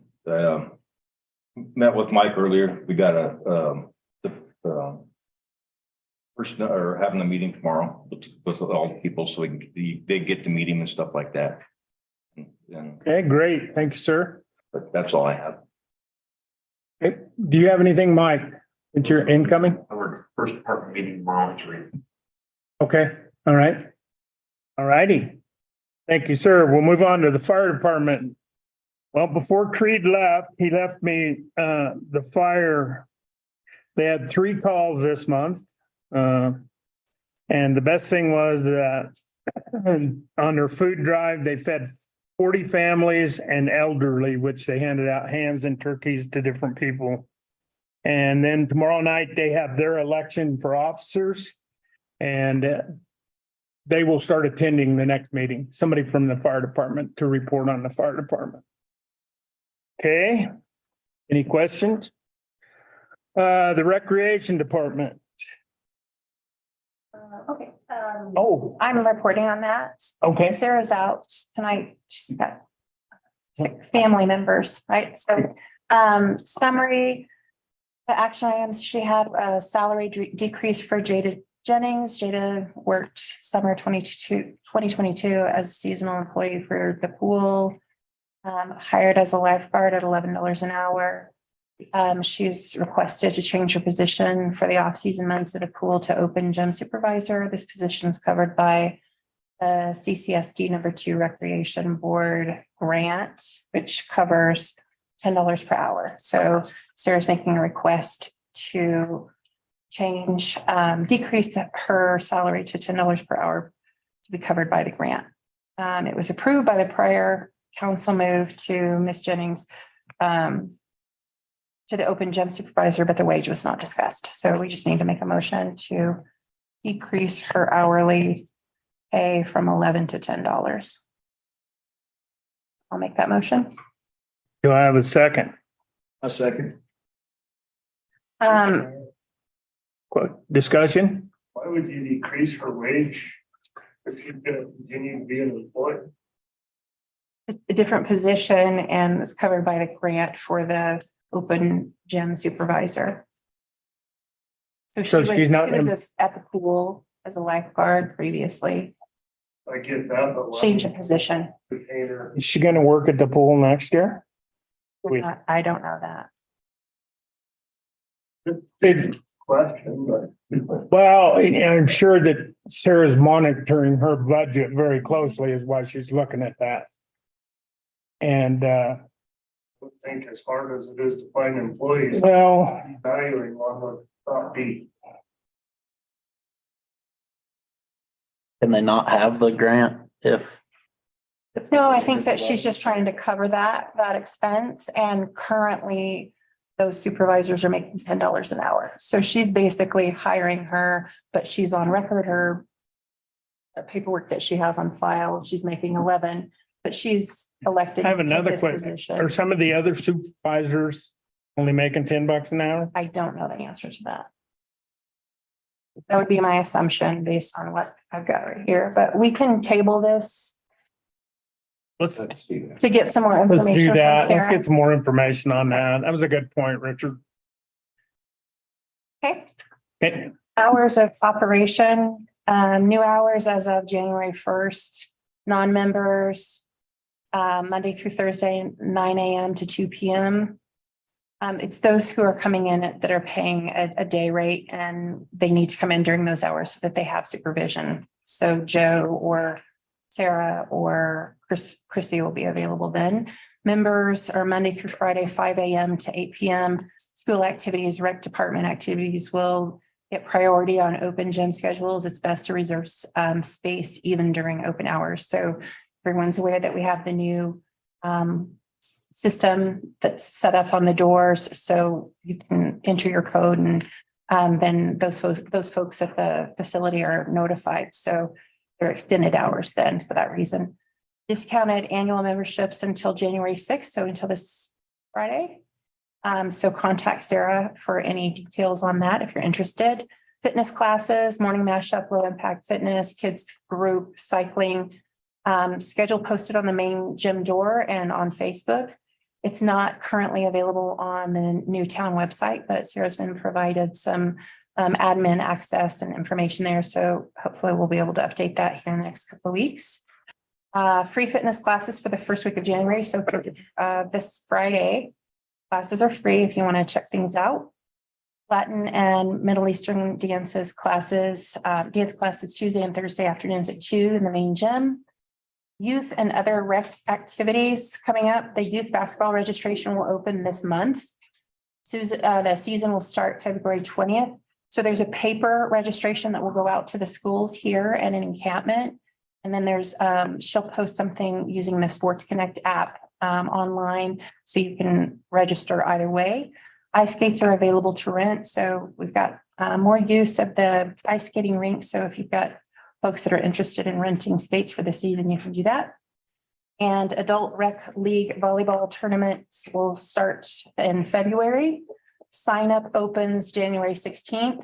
met with Mike earlier. We got person or having a meeting tomorrow with all the people, so they get to meet him and stuff like that. And Okay, great. Thank you, sir. but that's all I have. Okay, do you have anything, Mike? It's your incoming? Our first department meeting tomorrow at 3. Okay, all right. All righty. Thank you, sir. We'll move on to the fire department. Well, before Creed left, he left me the fire. They had 3 calls this month. And the best thing was that on their food drive, they fed 40 families and elderly, which they handed out hams and turkeys to different people. And then tomorrow night, they have their election for officers. And they will start attending the next meeting, somebody from the fire department to report on the fire department. Okay, any questions? The recreation department. Okay. Oh, I'm reporting on that. okay. Sarah's out tonight. She's got sick family members, right? So, summary, the action items, she had a salary decrease for Jada Jennings. Jada worked summer 2022 as a seasonal employee for the pool, hired as a lifeguard at $11 an hour. She's requested to change her position for the off-season months at the pool to open gym supervisor. This position is covered by the CCSD number 2 recreation board grant, which covers $10 per hour. So Sarah's making a request to decrease her salary to $10 per hour to be covered by the grant. It was approved by the prior council move to Ms. Jennings to the open gym supervisor, but the wage was not discussed. So we just need to make a motion to decrease her hourly pay from $11 to $10. I'll make that motion. Do I have a second? A second. Discussion? Why would you decrease her wage if she's gonna continue being employed? A different position and it's covered by the grant for the open gym supervisor. So she's not- she was at the pool as a lifeguard previously, I get that, but. why change of position. would you pay her? Is she gonna work at the pool next year? With- I don't know that. Question, but. Well, I'm sure that Sarah's monitoring her budget very closely is why she's looking at that. And, I think as hard as it is to find employees, well, valuing one would not be. Can they not have the grant if? No, I think that she's just trying to cover that expense, and currently those supervisors are making $10 an hour. So she's basically hiring her, but she's on record, her paperwork that she has on file, she's making 11, but she's elected I have to take another this question. position. Are some of the other supervisors only making $10 an hour? I don't know the answer to that. That would be my assumption based on what I've got right here, but we can table this Let's do that. to get some more Let's information. do from that. Let's Sarah. get some more information on that. That was a good point, Richard. Okay. Okay, Hours of operation, new hours as of January 1st, non-members, Monday through Thursday, 9 a.m. to 2 p.m. It's those who are coming in that are paying a day rate, and they need to come in during those hours so that they have supervision. So Joe or Sarah or Chrissy will be available then. Members are Monday through Friday, 5 a.m. to 8 p.m. School activities, rec department activities will get priority on open gym schedules. It's best to reserve space even during open hours. So everyone's aware that we have the new system that's set up on the doors, so you can enter your code, and then those folks at the facility are notified. So they're extended hours then for that reason. Discounted annual memberships until January 6th, so until this Friday. So contact Sarah for any details on that if you're interested. Fitness classes, morning mashup, low impact fitness, kids group, cycling. Schedule posted on the main gym door and on Facebook. It's not currently available on the Newtown website, but Sarah's been provided some admin access and information there. So hopefully we'll be able to update that here in the next couple of weeks. Free fitness classes for the first week of January. So this Friday, classes are free if you want to check things out. Latin and Middle Eastern dances classes, dance classes Tuesday and Thursday afternoons at 2 in the main gym. Youth and other rec activities coming up. The youth basketball registration will open this month. The season will start February 20th. So there's a paper registration that will go out to the schools here and an encampment. And then there's, she'll post something using the Sports Connect app online, so you can register either way. Ice skates are available to rent. So we've got more use of the ice skating rink. So if you've got folks that are interested in renting skates for the season, you can do that. And adult rec league volleyball tournaments will start in February. Sign up opens January 16th,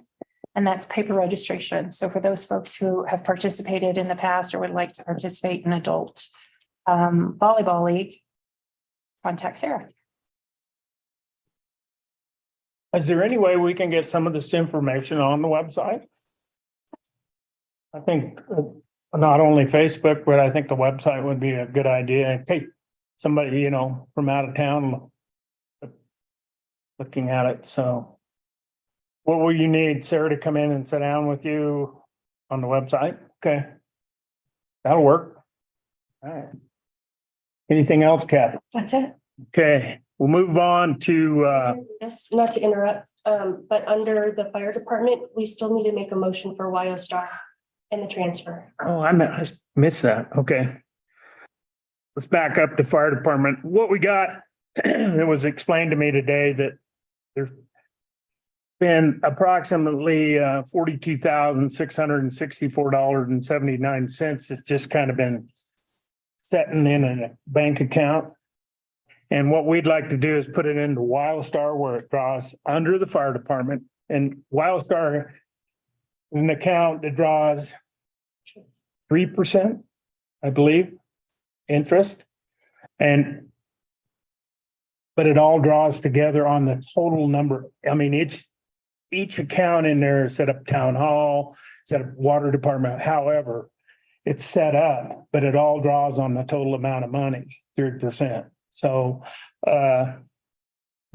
and that's paper registration. So for those folks who have participated in the past or would like to participate in adult volleyball league, contact Sarah. is there any way we can get some of this information on the website? I think not only Facebook, but I think the website would be a good idea. In case somebody, you know, from out of town looking at it. So what will you need, Sarah, to come in and sit down with you on the website? Okay. That'll work. All right. Anything else, Kathy? That's it. Okay, we'll move on to, Yes, not to interrupt, but under the fire department, we still need to make a motion for YO Star and the transfer. I missed that. Okay. Let's back up to fire department. What we got, it was explained to me today that there's been approximately $42,664.79. It's just kind of been sitting in a bank account. And what we'd like to do is put it into Wildstar where it draws under the fire department. And Wildstar is an account that draws 3%, I believe, interest. But it all draws together on the total number. I mean, it's each account in there is set up town hall, set up water department, however it's set up, but it all draws on the total amount of money, 3%. So the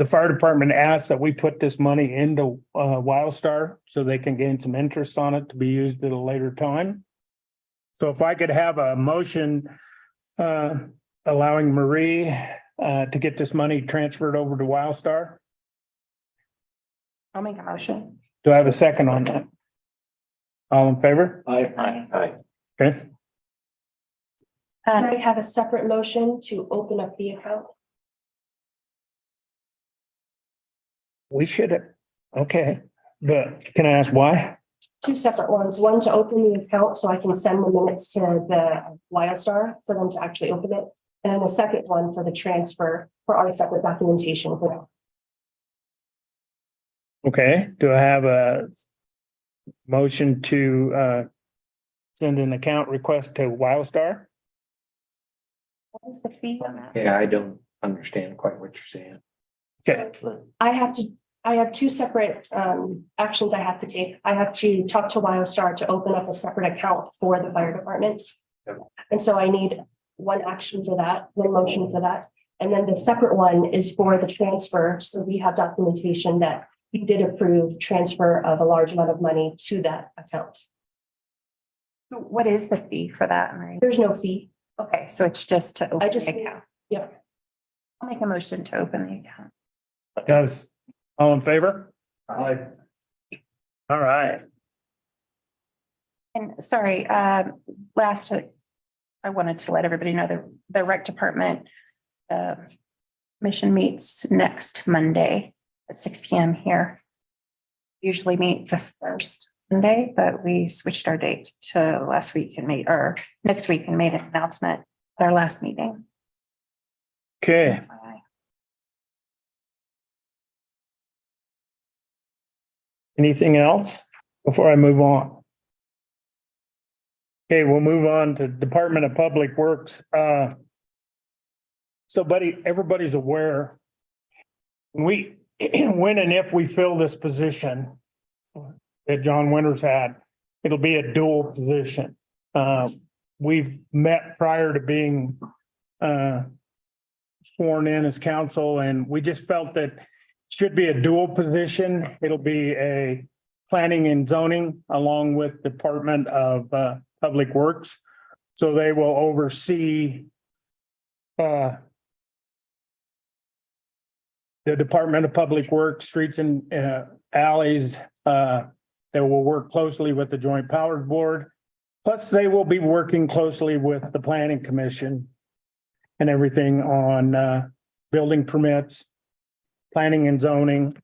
fire department asked that we put this money into Wildstar so they can gain some interest on it to be used at a later time. So if I could have a motion of allowing Marie to get this money transferred over to Wildstar. I'll make a motion. Do I have a second on that? All in favor? Aye. Okay, Can I have a separate motion to open up the account? we should have, okay, but can I ask why? Two separate ones, one to open the account so I can send the minutes to the Wildstar for them to actually open it. And then the second one for the transfer for our separate documentation for them. Okay, do I have a motion to send an account request to Wildstar? What is the fee on that? Yeah, I don't understand quite what you're saying. Okay, I have two separate actions I have to take. I have to talk to Wildstar to open up a separate account for the fire department. And so I need one action for that, one motion for that. And then the separate one is for the transfer. So we have documentation that we did approve transfer of a large amount of money to that account. What is the fee for that, Marie? There's no fee. Okay, so it's just to open I just, the account. yeah. I'll make a motion to open the account. guys, all in favor? Aye. All right, And sorry, last, I wanted to let everybody know the rec department mission meets next Monday at 6 p.m. here. Usually meet the first Monday, but we switched our date to last week and next week and made an announcement at our last meeting. okay. Anything else before I move on? Okay, we'll move on to Department of Public Works. So everybody's aware. When and if we fill this position that John Winters had, it'll be a dual position. We've met prior to being sworn in as council, and we just felt that it should be a dual position. It'll be a planning and zoning along with Department of Public Works. So they will oversee the Department of Public Works, streets and alleys. They will work closely with the Joint Powers Board. Plus, they will be working closely with the Planning Commission and everything on building permits, planning and zoning,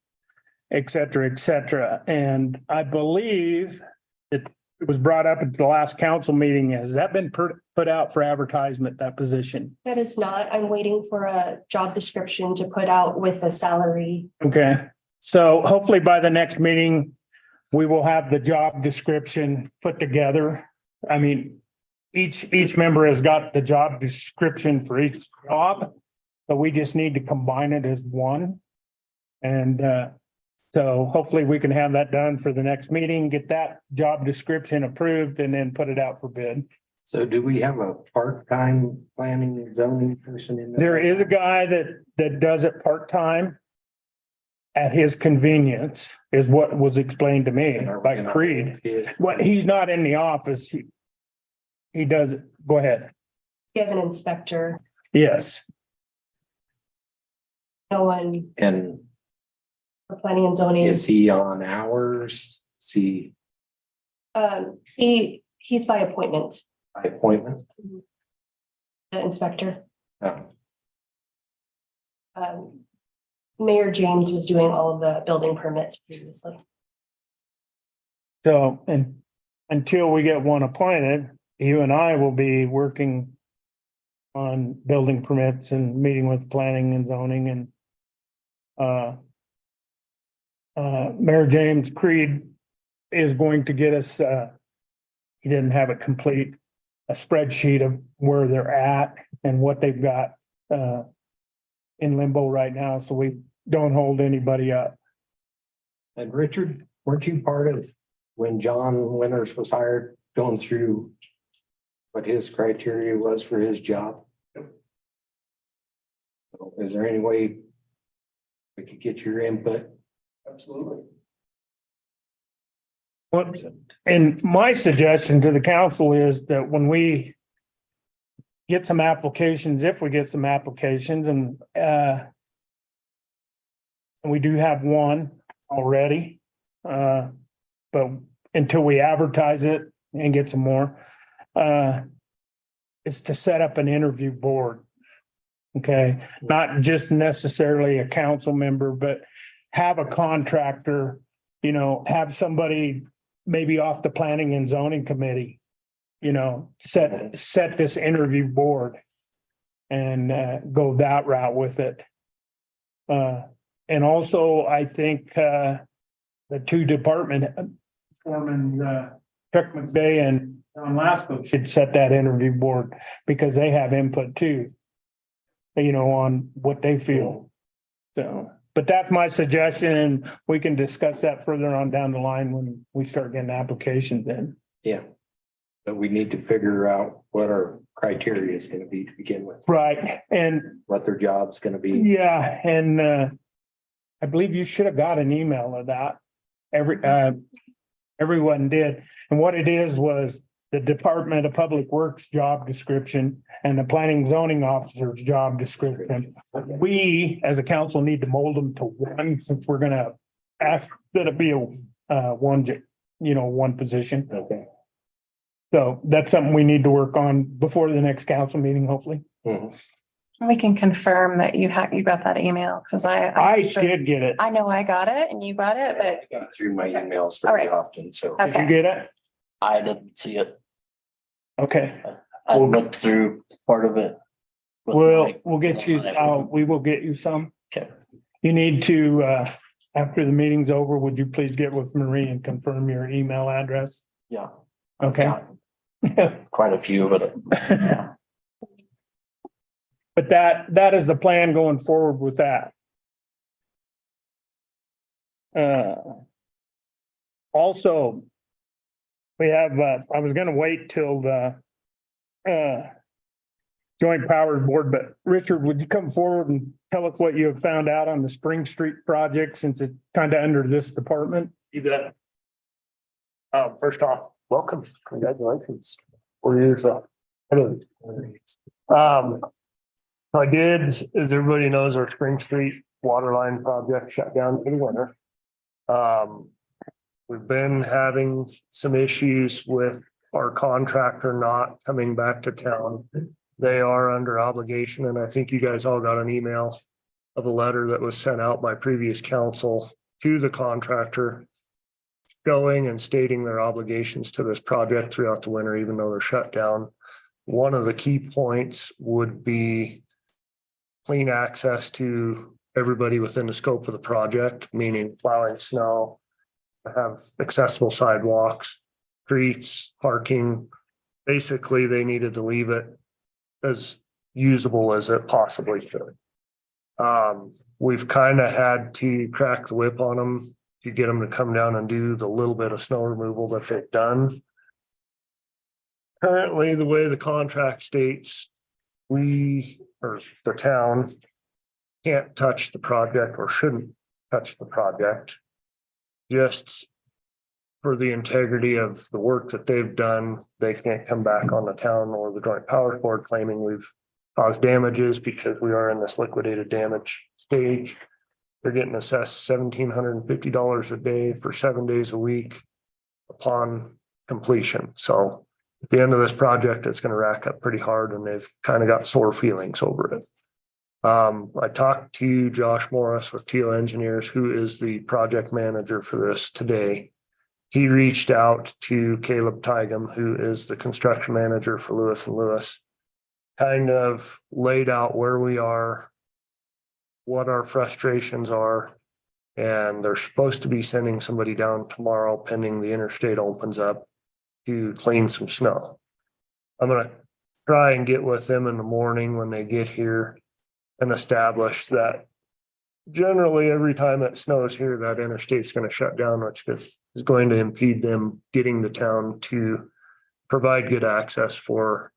et cetera, et cetera. And I believe it was brought up at the last council meeting. Has that been put out for advertisement, that position? That is not, I'm waiting for a job description to put out with a salary. Okay, so hopefully by the next meeting, we will have the job description put together. I mean, each member has got the job description for each job, but we just need to combine it as one. And so hopefully we can have that done for the next meeting, get that job description approved and then put it out for bid. So do we have a part-time planning and zoning person in there? There is a guy that does it part-time at his convenience, is what was explained to me by Creed. What, he's not in the office. He does it. Go ahead. You have an inspector, Yes. no one And for planning and zoning. is he on hours? Is he He's by appointment, by appointment? the inspector. No. Mayor James was doing all of the building permits previously. So, and until we get one appointed, you and I will be working on building permits and meeting with planning and zoning and Mayor James Creed is going to get us, he didn't have it complete, a spreadsheet of where they're at and what they've got in limbo right now, so we don't hold anybody up. And Richard, weren't you part of when John Winters was hired, going through what his criteria was for his job? So is there any way we could get your input? Absolutely. And my suggestion to the council is that when we get some applications, if we get some applications and we do have one already. But until we advertise it and get some more, is to set up an interview board. Okay, not just necessarily a council member, but have a contractor, you know, have somebody maybe off the planning and zoning committee, you know, set this interview board and go that route with it. And also, I think the two department foremen, Chuck McVeigh and John Lasko should set that interview board because they have input too, you know, on what they feel. So, but that's my suggestion, and we can discuss that further on down the line when we start getting applications in. Yeah. But we need to figure out what our criteria is gonna be to begin with, Right, and what their job's gonna be. yeah, and I believe you should have got an email of that. Everyone did, and what it is was the Department of Public Works job description and the planning zoning officer's job description. We, as a council, need to mold them to one, since we're gonna ask that it be a one position. Okay. So that's something we need to work on before the next council meeting, hopefully. We can confirm that you got that email, because I did get it. I know I got it and you got it, but I got through my emails All very right. often, so. Did you okay. get it? I didn't see it. Okay. I looked through part of it. with We'll Mike. get you, we will get you some. Okay. You need to, after the meeting's over, would you please get with Marie and confirm your email address? Yeah, Okay. quite a few, but yeah. But that is the plan going forward with that. Also, we have, I was gonna wait till the Joint Powers Board, but Richard, would you come forward and tell us what you have found out on the Spring Street project, since it's kind of under this department? You bet. First off, welcome, congratulations. 4 years up. I did, as everybody knows, our Spring Street water line project shut down for the winter. We've been having some issues with our contractor not coming back to town. They are under obligation, and I think you guys all got an email of a letter that was sent out by previous council to the contractor showing and stating their obligations to this project throughout the winter, even though they're shut down. One of the key points would be clean access to everybody within the scope of the project, meaning plowing snow, have accessible sidewalks, streets, parking. Basically, they needed to leave it as usable as it possibly could. We've kind of had to crack the whip on them to get them to come down and do the little bit of snow removal that they've done. Currently, the way the contract states, we, or the town, can't touch the project or shouldn't touch the project. Just for the integrity of the work that they've done, they can't come back on the town or the Joint Powers Board claiming we've caused damages because we are in this liquidated damage stage. They're getting assessed $1,750 a day for 7 days a week upon completion. So at the end of this project, it's going to rack up pretty hard, and they've kind of got sore feelings over it. I talked to Josh Morris with Teal Engineers, who is the project manager for this today. He reached out to Caleb Tygum, who is the construction manager for Lewis and Lewis, kind of laid out where we are, what our frustrations are, and they're supposed to be sending somebody down tomorrow pending the interstate opens up to clean some snow. I'm gonna try and get with them in the morning when they get here and establish that generally every time it snows here, that interstate's going to shut down, which is going to impede them getting to town to provide good access for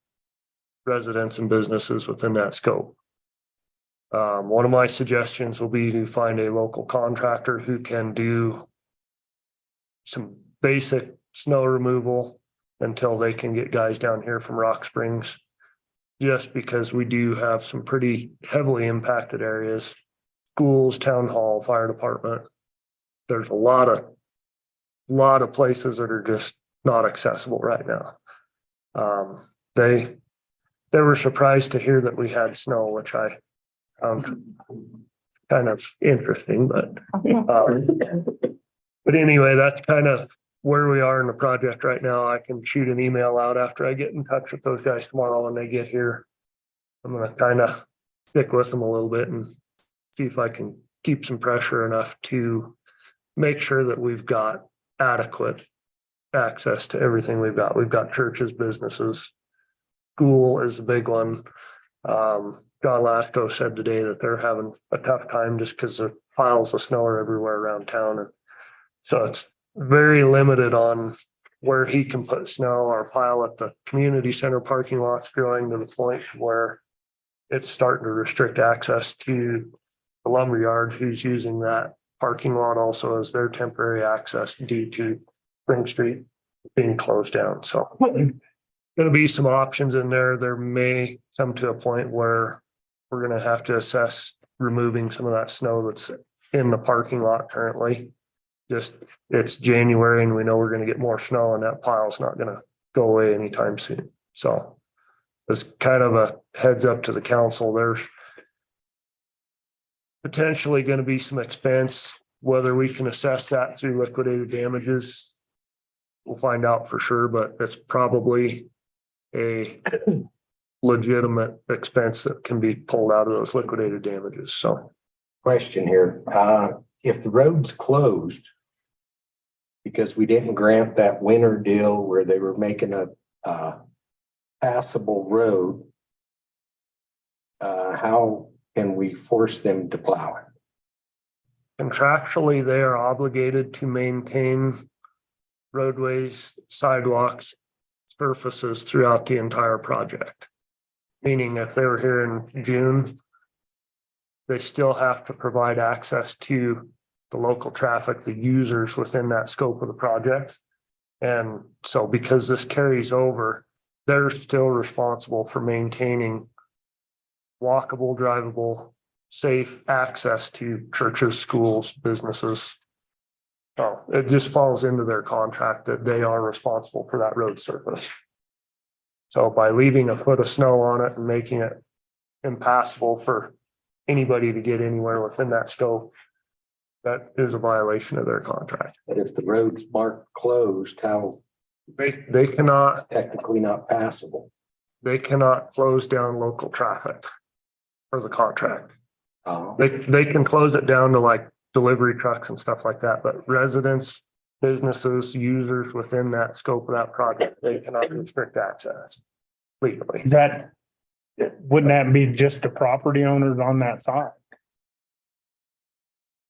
residents and businesses within that scope. One of my suggestions will be to find a local contractor who can do some basic snow removal until they can get guys down here from Rock Springs just because we do have some pretty heavily impacted areas. Schools, town hall, fire department. There's a lot of places that are just not accessible right now. They were surprised to hear that we had snow, which I found kind of interesting, but anyway, that's kind of where we are in the project right now. I can shoot an email out after I get in touch with those guys tomorrow when they get here. I'm gonna kind of stick with them a little bit and see if I can keep some pressure enough to make sure that we've got adequate access to everything we've got. We've got churches, businesses. School is a big one. John Lasco said today that they're having a tough time just because the piles of snow are everywhere around town. And so it's very limited on where he can put snow. Our pile at the community center parking lot's growing to the point where it's starting to restrict access to the lumberyard, who's using that parking lot also as their temporary access due to Spring Street being closed down. So gonna be some options in there. There may come to a point where we're gonna have to assess removing some of that snow that's in the parking lot currently. Just, it's January and we know we're gonna get more snow and that pile's not gonna go away anytime soon. So it's kind of a heads up to the council. There's potentially gonna be some expense, whether we can assess that through liquidated damages. We'll find out for sure, but it's probably a legitimate expense that can be pulled out of those liquidated damages. So Question here, if the road's closed because we didn't grant that winter deal where they were making a passable road, how can we force them to plow it? contractually, they are obligated to maintain roadways, sidewalks, surfaces throughout the entire project. Meaning if they were here in June, they still have to provide access to the local traffic, the users within that scope of the project. And so because this carries over, they're still responsible for maintaining walkable, drivable, safe access to churches, schools, businesses. So it just falls into their contract that they are responsible for that road surface. So by leaving a foot of snow on it and making it impassable for anybody to get anywhere within that scope, that is a violation of their contract. But if the road's marked closed, how They cannot, technically not passable? they cannot close down local traffic for the contract. Uh, They can close it down to like delivery trucks and stuff like that, but residents, businesses, users within that scope of that project, they cannot restrict access legally. Is that, wouldn't that be just the property owners on that side?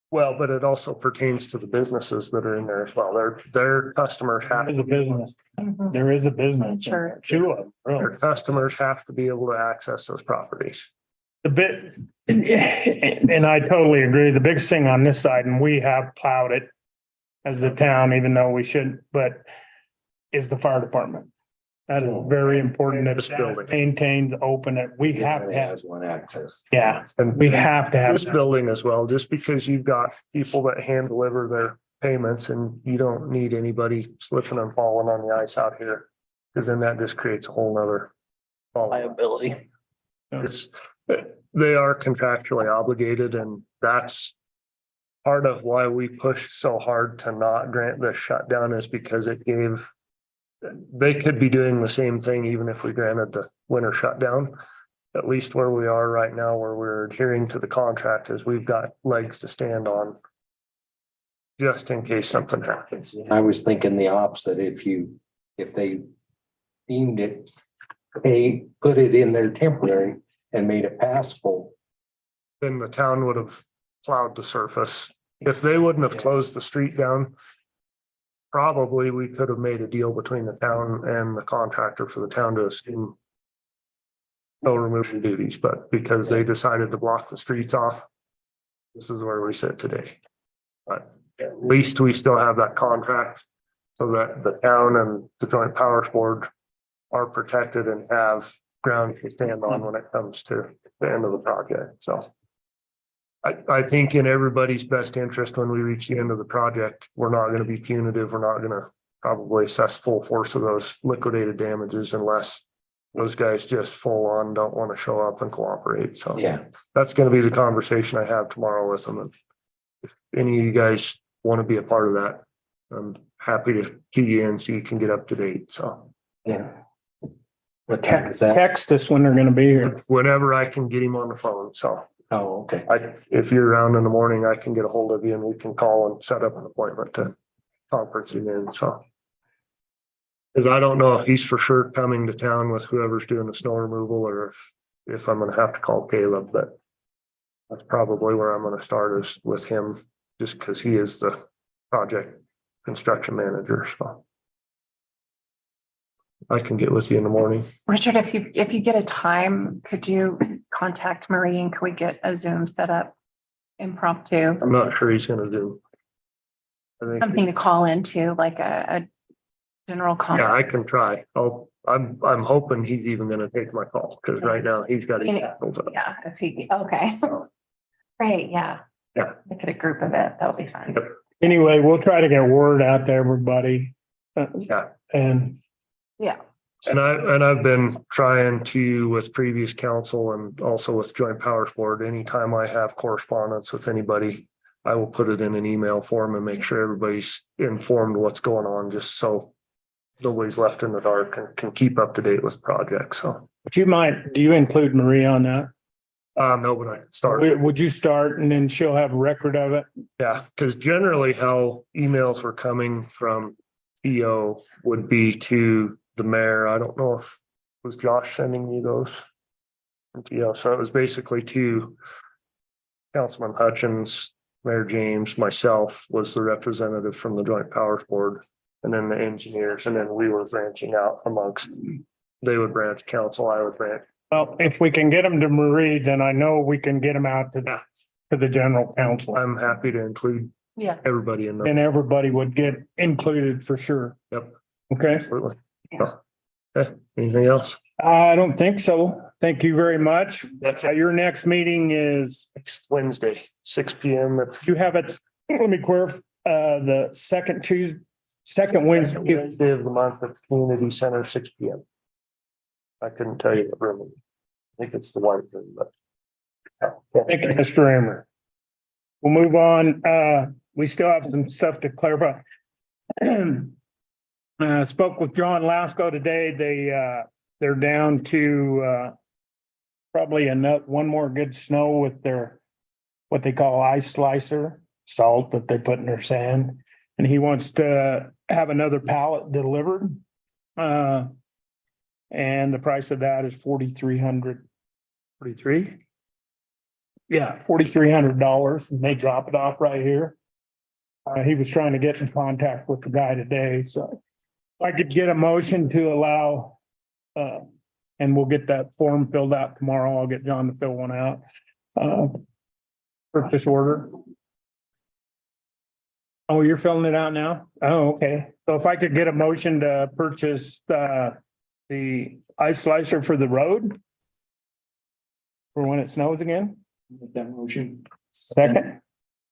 Well, but it also pertains to the businesses that are in there as well. Their customers have, There's a business, there is a business. Sure. Two of them, really. their customers have to be able to access those properties. The bit, and I totally agree. The biggest thing on this side, and we have plowed it as the town, even though we shouldn't, but is the fire department. That is very important that it's This building. maintained, open it. We have to have, has one access. yeah, And we have to have. this building as well, just because you've got people that hand deliver their payments and you don't need anybody slipping and falling on the ice out here. Cause then that just creates a whole nother Liability. It's, they are contractually obligated and that's part of why we pushed so hard to not grant this shutdown is because it gave, they could be doing the same thing even if we granted the winter shutdown. At least where we are right now, where we're adhering to the contract is we've got legs to stand on just in case something happens. I was thinking the opposite. If they deemed it, they put it in there temporary and made it passable. Then the town would have plowed the surface. If they wouldn't have closed the street down, probably we could have made a deal between the town and the contractor for the town to assume no removal duties, but because they decided to block the streets off, this is where we sit today. But at least we still have that contract so that the town and the Joint Powers Board are protected and have ground to stand on when it comes to the end of the project, so. I think in everybody's best interest, when we reach the end of the project, we're not gonna be punitive, we're not gonna probably assess full force of those liquidated damages unless those guys just full on don't want to show up and cooperate, so. Yeah. That's gonna be the conversation I have tomorrow with them, and if any of you guys want to be a part of that, I'm happy to key you in so you can get up to date, so. Yeah. What time is that? Text us when they're gonna be here. Whenever I can get him on the phone, so. Oh, okay. If you're around in the morning, I can get a hold of you and we can call and set up an appointment to conference him in, so. Cause I don't know if he's for sure coming to town with whoever's doing the snow removal or if I'm gonna have to call Caleb, but. That's probably where I'm gonna start is with him, just cause he is the project construction manager, so. I can get with you in the morning. Richard, if you get a time, could you contact Marie and could we get a Zoom set up impromptu? I'm not sure he's gonna do. I think, Something to call into, like a general yeah, comment. I can try. I'm hoping he's even gonna take my call, cause right now he's got it. Yeah, if he, okay. Great, yeah. Yeah. Look at a group of it, that'll be fun. Anyway, we'll try to get word out to everybody. Yeah. And Yeah. And I've been trying to with previous council and also with Joint Powers Board, anytime I have correspondence with anybody, I will put it in an email form and make sure everybody's informed what's going on, just so nobody's left in the dark and can keep up to date with projects, so. but do you include Marie on that? No, but I can start. Would you start and then she'll have a record of it? Yeah, because generally how emails were coming from EO would be to the mayor. I don't know if was Josh sending you those. So it was basically to Councilman Hutchins, Mayor James, myself was the representative from the Joint Powers Board, and then the engineers, and then we were branching out amongst, they would branch council, I would branch. Well, if we can get them to Marie, then I know we can get them out to the general council. I'm happy to include Yeah. everybody in the. And everybody would get included for sure. Yep. Okay, Absolutely. Okay, anything else? I don't think so. Thank you very much. That's Your next meeting is, next Wednesday, 6 p.m. you have it, let me clarify, the second Wednesday. Of the month at the community center, 6 p.m. I couldn't tell you the room. I think it's the white room, but. Thank you, Mr. Rammer. We'll move on. We still have some stuff to clarify. Spoke with John Lasco today. They're down to probably one more good snow with their what they call ice slicer, salt that they put in their sand. And he wants to have another pallet delivered. And the price of that is $4,300. 43? Yeah, $4,300, and they drop it off right here. He was trying to get in contact with the guy today, so if I could get a motion to allow, and we'll get that form filled out tomorrow. I'll get John to fill one out. Purchase order. Oh, you're filling it out now? Oh, okay. So if I could get a motion to purchase the ice slicer for the road for when it snows again? Make that motion. Second.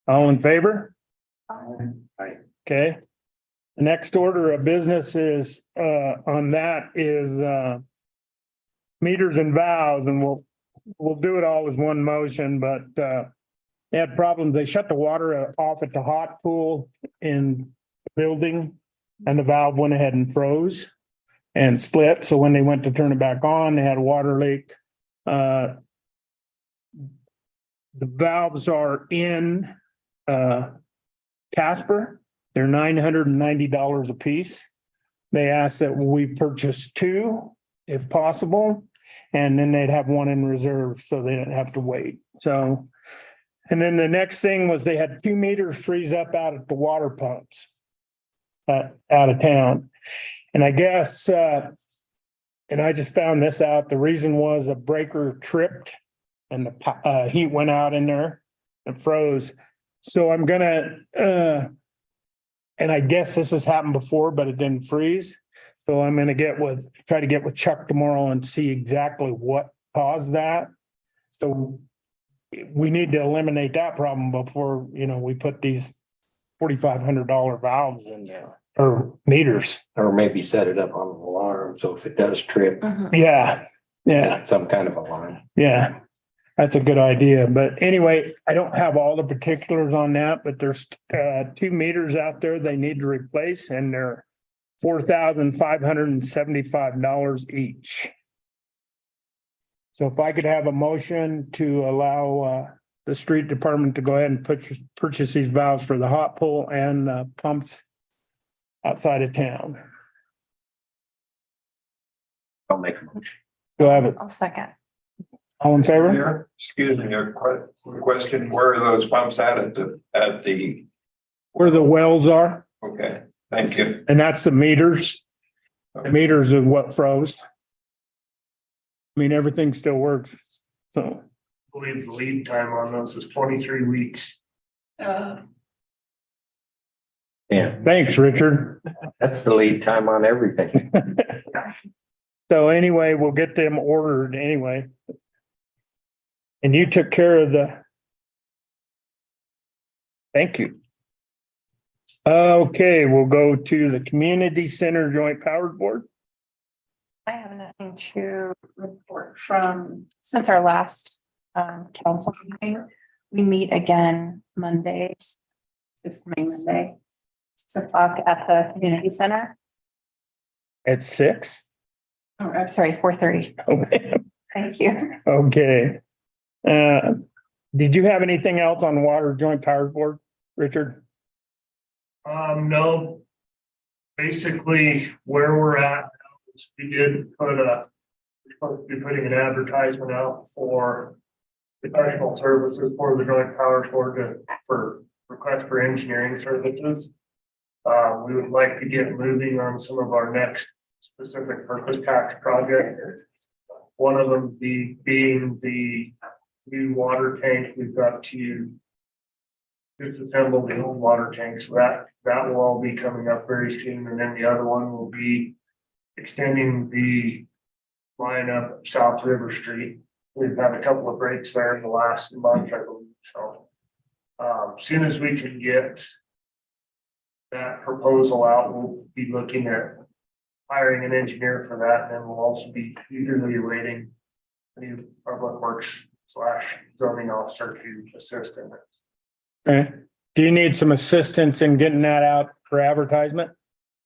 All in favor? Okay. The next order of business is, on that is, meters and valves, and we'll do it all as one motion, but, they had problems. They shut the water off at the hot pool in the building, and the valve went ahead and froze and split. So when they went to turn it back on, they had a water leak. The valves are in Casper. They're $990 a piece. They asked that we purchase two if possible, and then they'd have one in reserve so they didn't have to wait. So, and then the next thing was they had 2 meters freeze up out at the water pumps out of town. And I guess, and I just found this out, the reason was a breaker tripped and the heat went out in there and froze. So I'm gonna, and I guess this has happened before, but it didn't freeze. So I'm gonna try to get with Chuck tomorrow and see exactly what caused that. So we need to eliminate that problem before, we put these $4,500 valves in there or meters. Or maybe set it up on an alarm, so if it does trip, Yeah, yeah. some kind of alarm. Yeah, that's a good idea. But anyway, I don't have all the particulars on that, but there's 2 meters out there they need to replace and they're $4,575 each. So if I could have a motion to allow the street department to go ahead and purchase these valves for the hot pool and pumps outside of town. I'll make a motion. Do I have it? I'll second. All in favor? Mayor, excuse me, a question, where are those pumps at the, Where the wells are, okay, thank you. and that's the meters. The meters is what froze. I mean, everything still works, so. I believe the lead time on those is 23 weeks. Yeah, Thanks, Richard. that's the lead time on everything. So anyway, we'll get them ordered anyway. And you took care of thank you. Okay, we'll go to the Community Center Joint Powers Board. I have nothing to report from, since our last council meeting. We meet again Monday, this coming Monday, 6 o'clock at the community center. At 6? Oh, I'm sorry, 4:30. Okay. Thank you. Okay. Did you have anything else on Water Joint Powers Board, Richard? No. Basically, where we're at, is we did we're supposed to be putting an advertisement out for professional services for the Joint Powers Board for request for engineering services. We would like to get moving on some of our next specific purpose tax project. One of them being the new water tank. We've got to disassemble the old water tank, so that will all be coming up very soon. And then the other one will be extending the line up South River Street. We've had a couple of breaks there in the last month, I believe. So as soon as we can get that proposal out, we'll be looking at hiring an engineer for that. And then we'll also be eagerly awaiting the new public works / zoning officer to assist in it. Okay. Do you need some assistance in getting that out for advertisement?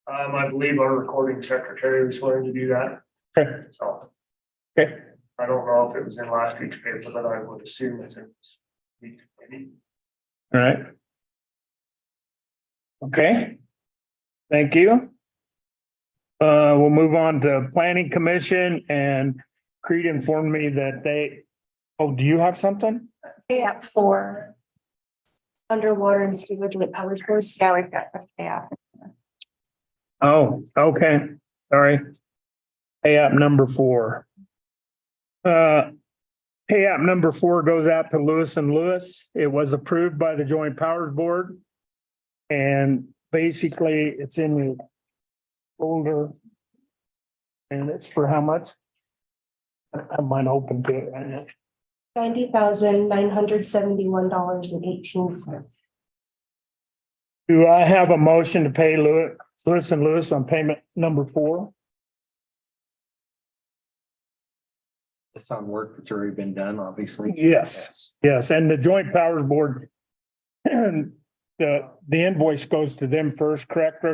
I believe our recording secretary was willing to do that. Okay. So. Okay. I don't know if it was in last week's paper, but I would assume it's in this week, maybe. All right. Okay. Thank you. We'll move on to Planning Commission, and Creed informed me that do you have something? Yeah, for, Underwater and Sewage Joint Powers Board. yeah, we've got, yeah. Oh, okay. Sorry. Pay app number 4. Pay app number 4 goes out to Lewis and Lewis. It was approved by the Joint Powers Board. And basically it's in the folder. And it's for how much? I might open to it right now. $90,971.18. Do I have a motion to pay Lewis and Lewis on payment number 4? It's on work that's already been done, obviously. Yes, yes, and the Joint Powers Board. And the invoice goes to them first, correct?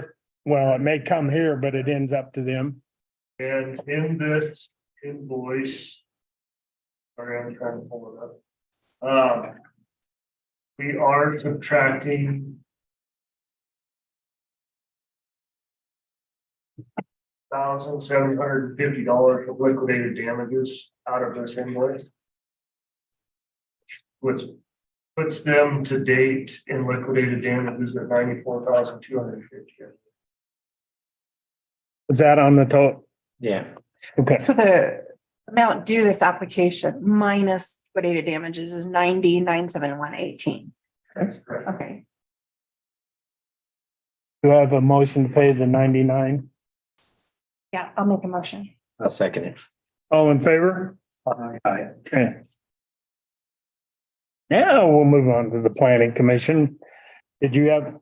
Well, it may come here, but it ends up to them. And in this invoice. Sorry, I'm trying to pull it up. We are subtracting $1,750 of liquidated damages out of this invoice. Which puts them to date in liquidated damages at $94,250. Is that on the total? Yeah. Okay, So the amount due this application minus liquidated damages is 90,971.18. That's correct. Okay. do I have a motion to pay the 99? Yeah, I'll make a motion. I'll second it. All in favor? Aye. Okay. Now we'll move on to the planning commission. Did you have?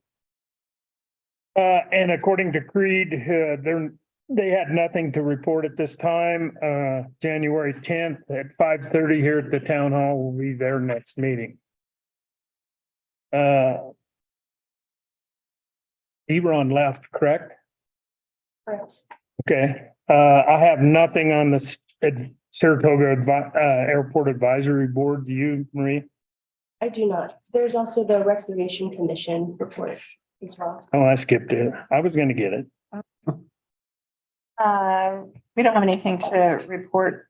And according to Creed, they had nothing to report at this time. January 10th at 5:30 here at the town hall will be their next meeting. Ebron left, correct? Correct. Okay, I have nothing on the Saratoga Airport Advisory Board. Do you, Marie? I do not. There's also the Recreation Commission report as well. Oh, I skipped it. I was gonna get it. We don't have anything to report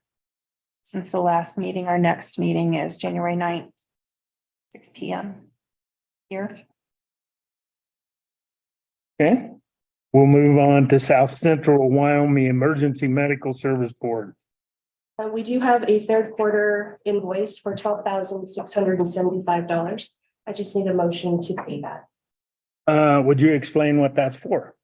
since the last meeting. Our next meeting is January 9th, 6 p.m. here. Okay, we'll move on to South Central Wyoming Emergency Medical Service Board. We do have a third quarter invoice for $12,675. I just need a motion to pay that. Would you explain what that's for?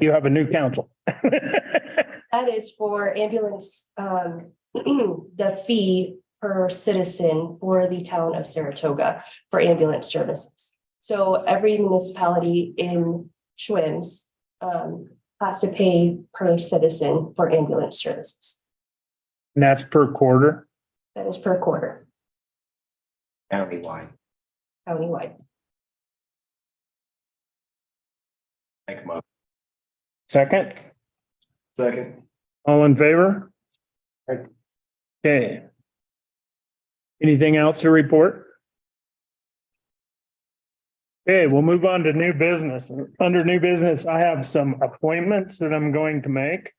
You have a new council. That is for ambulance, the fee per citizen for the town of Saratoga for ambulance services. So every municipality in Schwims has to pay per citizen for ambulance services. And that's per quarter. That is per quarter, Countywide. countywide. Make a motion. Second, Second. all in favor? Okay. Anything else to report? Okay, we'll move on to new business. Under new business, I have some appointments that I'm going to make.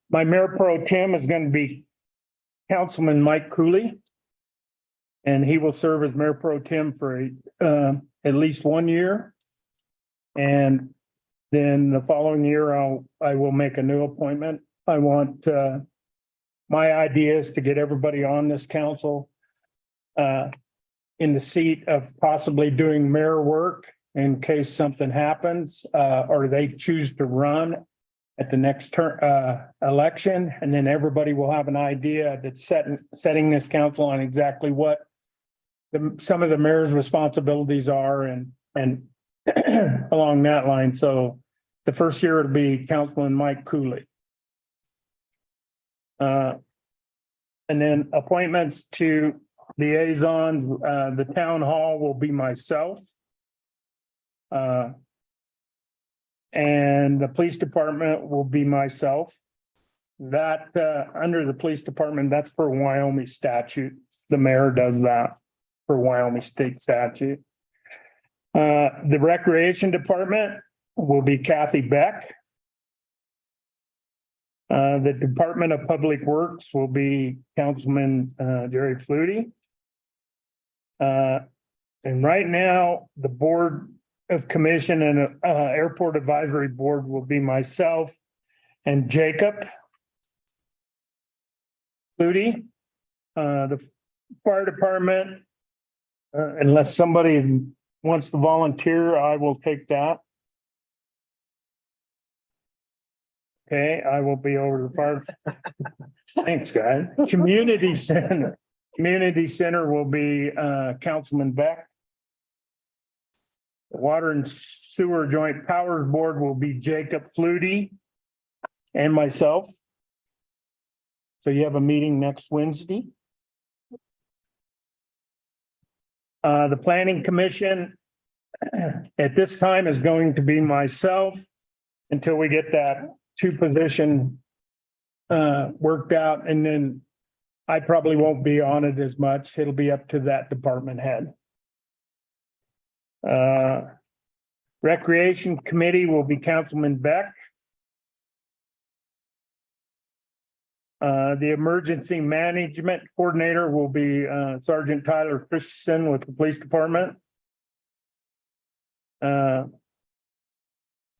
My mayor pro tem is going to be Councilman Mike Cooley. And he will serve as mayor pro tem for at least 1 year. And then the following year, I will make a new appointment. I want my idea is to get everybody on this council in the seat of possibly doing mayor work in case something happens or they choose to run at the next election. And then everybody will have an idea that's setting this council on exactly what some of the mayor's responsibilities are and along that line. So the first year it'll be Councilman Mike Cooley. And then appointments to liaisons, the town hall will be myself. And the police department will be myself. That under the police department, that's for Wyoming statute. The mayor does that for Wyoming state statute. The recreation department will be Kathy Beck. The Department of Public Works will be Councilman Jerry Flutie. And right now, the Board of Commission and Airport Advisory Board will be myself and Jacob Flutie. The fire department, unless somebody wants to volunteer, I will take that. Okay, I will be over the fire. Thanks, guys. Community Center. Community Center will be Councilman Beck. The Water and Sewer Joint Powers Board will be Jacob Flutie and myself. So you have a meeting next Wednesday. The Planning Commission at this time is going to be myself until we get that 2 position worked out, and then I probably won't be on it as much. It'll be up to that department head. Recreation Committee will be Councilman Beck. The Emergency Management Coordinator will be Sergeant Tyler Christensen with the Police Department.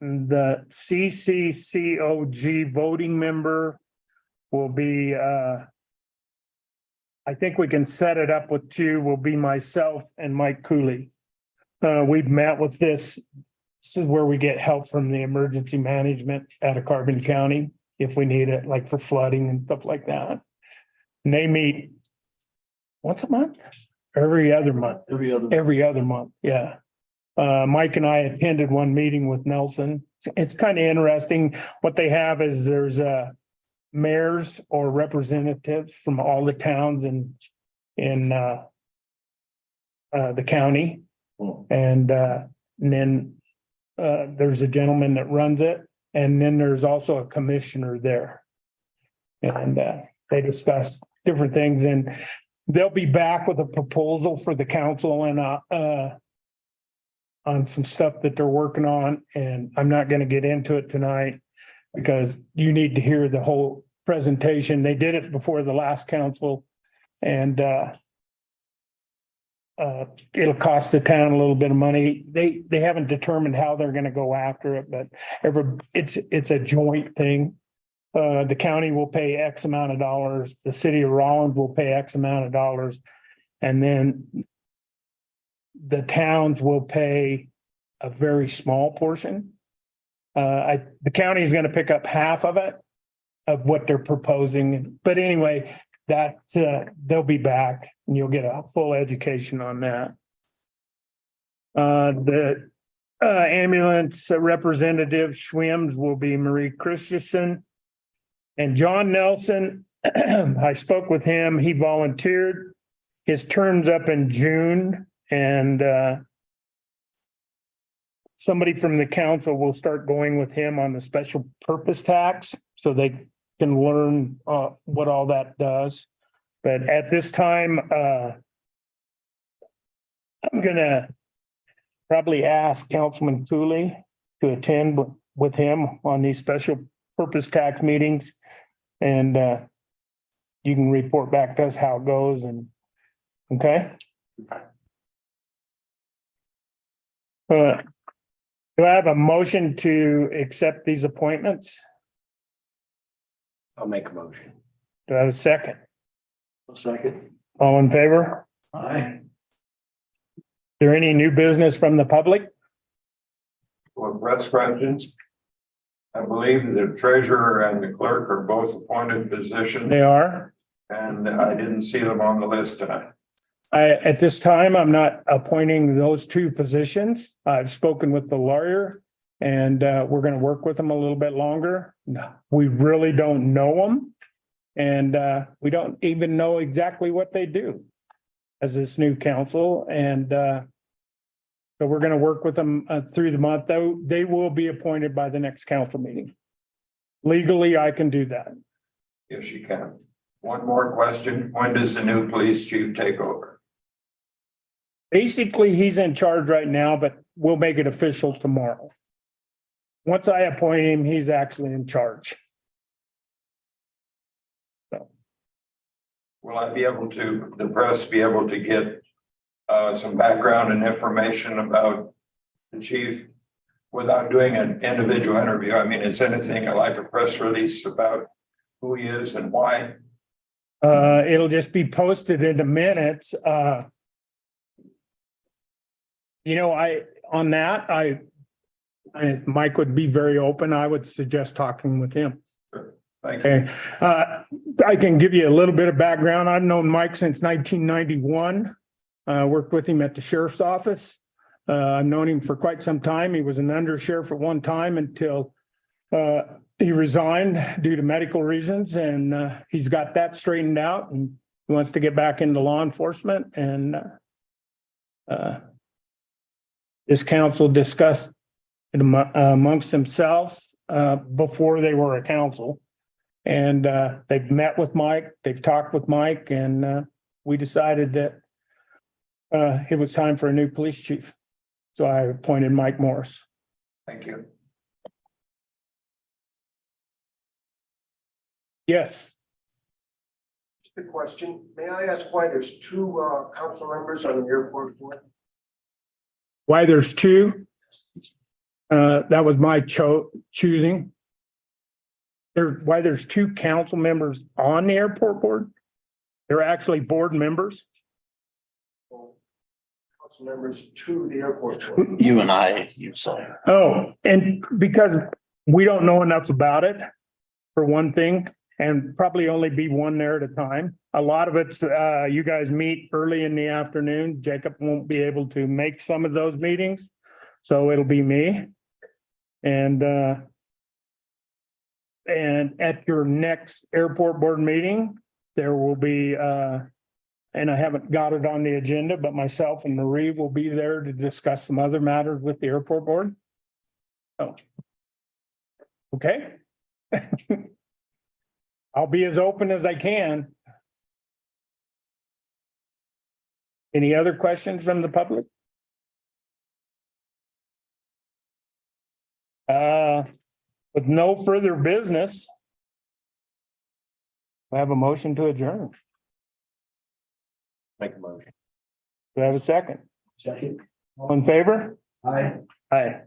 The CCCOG voting member will be, I think we can set it up with 2, will be myself and Mike Cooley. we've met with this. This is where we get help from the emergency management out of Carbon County if we need it, like for flooding and stuff like that. And they meet once a month, every other month, every other month. Yeah. Mike and I attended one meeting with Nelson. It's kind of interesting. What they have is there's mayors or representatives from all the towns in the county. And then there's a gentleman that runs it. And then there's also a commissioner there. And they discuss different things, and they'll be back with a proposal for the council and on some stuff that they're working on. And I'm not going to get into it tonight because you need to hear the whole presentation. They did it before the last council, and it'll cost the town a little bit of money. They haven't determined how they're going to go after it, but it's a joint thing. The county will pay X amount of dollars. The city of Rollins will pay X amount of dollars. And then the towns will pay a very small portion. The county is going to pick up half of it, of what they're proposing. But anyway, that they'll be back and you'll get a full education on that. The ambulance representative Schwims will be Marie Christensen. And John Nelson, I spoke with him. He volunteered. His term's up in June, and somebody from the council will start going with him on the special purpose tax so they can learn what all that does. But at this time, I'm gonna probably ask Councilman Cooley to attend with him on these special purpose tax meetings. And you can report back to us how it goes, and okay. Do I have a motion to accept these appointments? I'll make a motion. Do I have a second? Second. All in favor? Aye. Is there any new business from the public? Well, press questions. I believe the treasurer and the clerk are both appointed positions, They are. and I didn't see them on the list tonight. At this time, I'm not appointing those two positions. I've spoken with the lawyer, and we're going to work with them a little bit longer. We really don't know them, and we don't even know exactly what they do as this new council. And so we're going to work with them through the month, though. They will be appointed by the next council meeting. Legally, I can do that. Yes, you can. One more question. When does the new police chief take over? Basically, he's in charge right now, but we'll make it official tomorrow. Once I appoint him, he's actually in charge. So. Will I be able to, the press be able to get some background and information about the chief without doing an individual interview? I mean, is anything like a press release about who he is and why? It'll just be posted in the minutes. Mike would be very open. I would suggest talking with him. Thank you. Okay. I can give you a little bit of background. I've known Mike since 1991. Worked with him at the sheriff's office. I've known him for quite some time. He was an undersheriff at one time until he resigned due to medical reasons, and he's got that straightened out, and he wants to get back into law enforcement. And this council discussed it amongst themselves before they were a council, and they've met with Mike. They've talked with Mike, and we decided that it was time for a new police chief. So I appointed Mike Morris. Thank you. Yes. Just a question. May I ask why there's two council members on the airport board? Why there's two? That was my choosing. Why there's two council members on the airport board? They're actually board members. council members to the airport. You and I, you say. Oh, and because we don't know enough about it, for one thing, and probably only be one there at a time. A lot of it's, you guys meet early in the afternoon. Jacob won't be able to make some of those meetings, so it'll be me. And at your next airport board meeting, there will be, and I haven't got it on the agenda, but myself and Marie will be there to discuss some other matters with the airport board. Oh. Okay. I'll be as open as I can. Any other questions from the public? With no further business, I have a motion to adjourn. Make a motion. Do I have a second? Second. All in favor? Aye. Aye.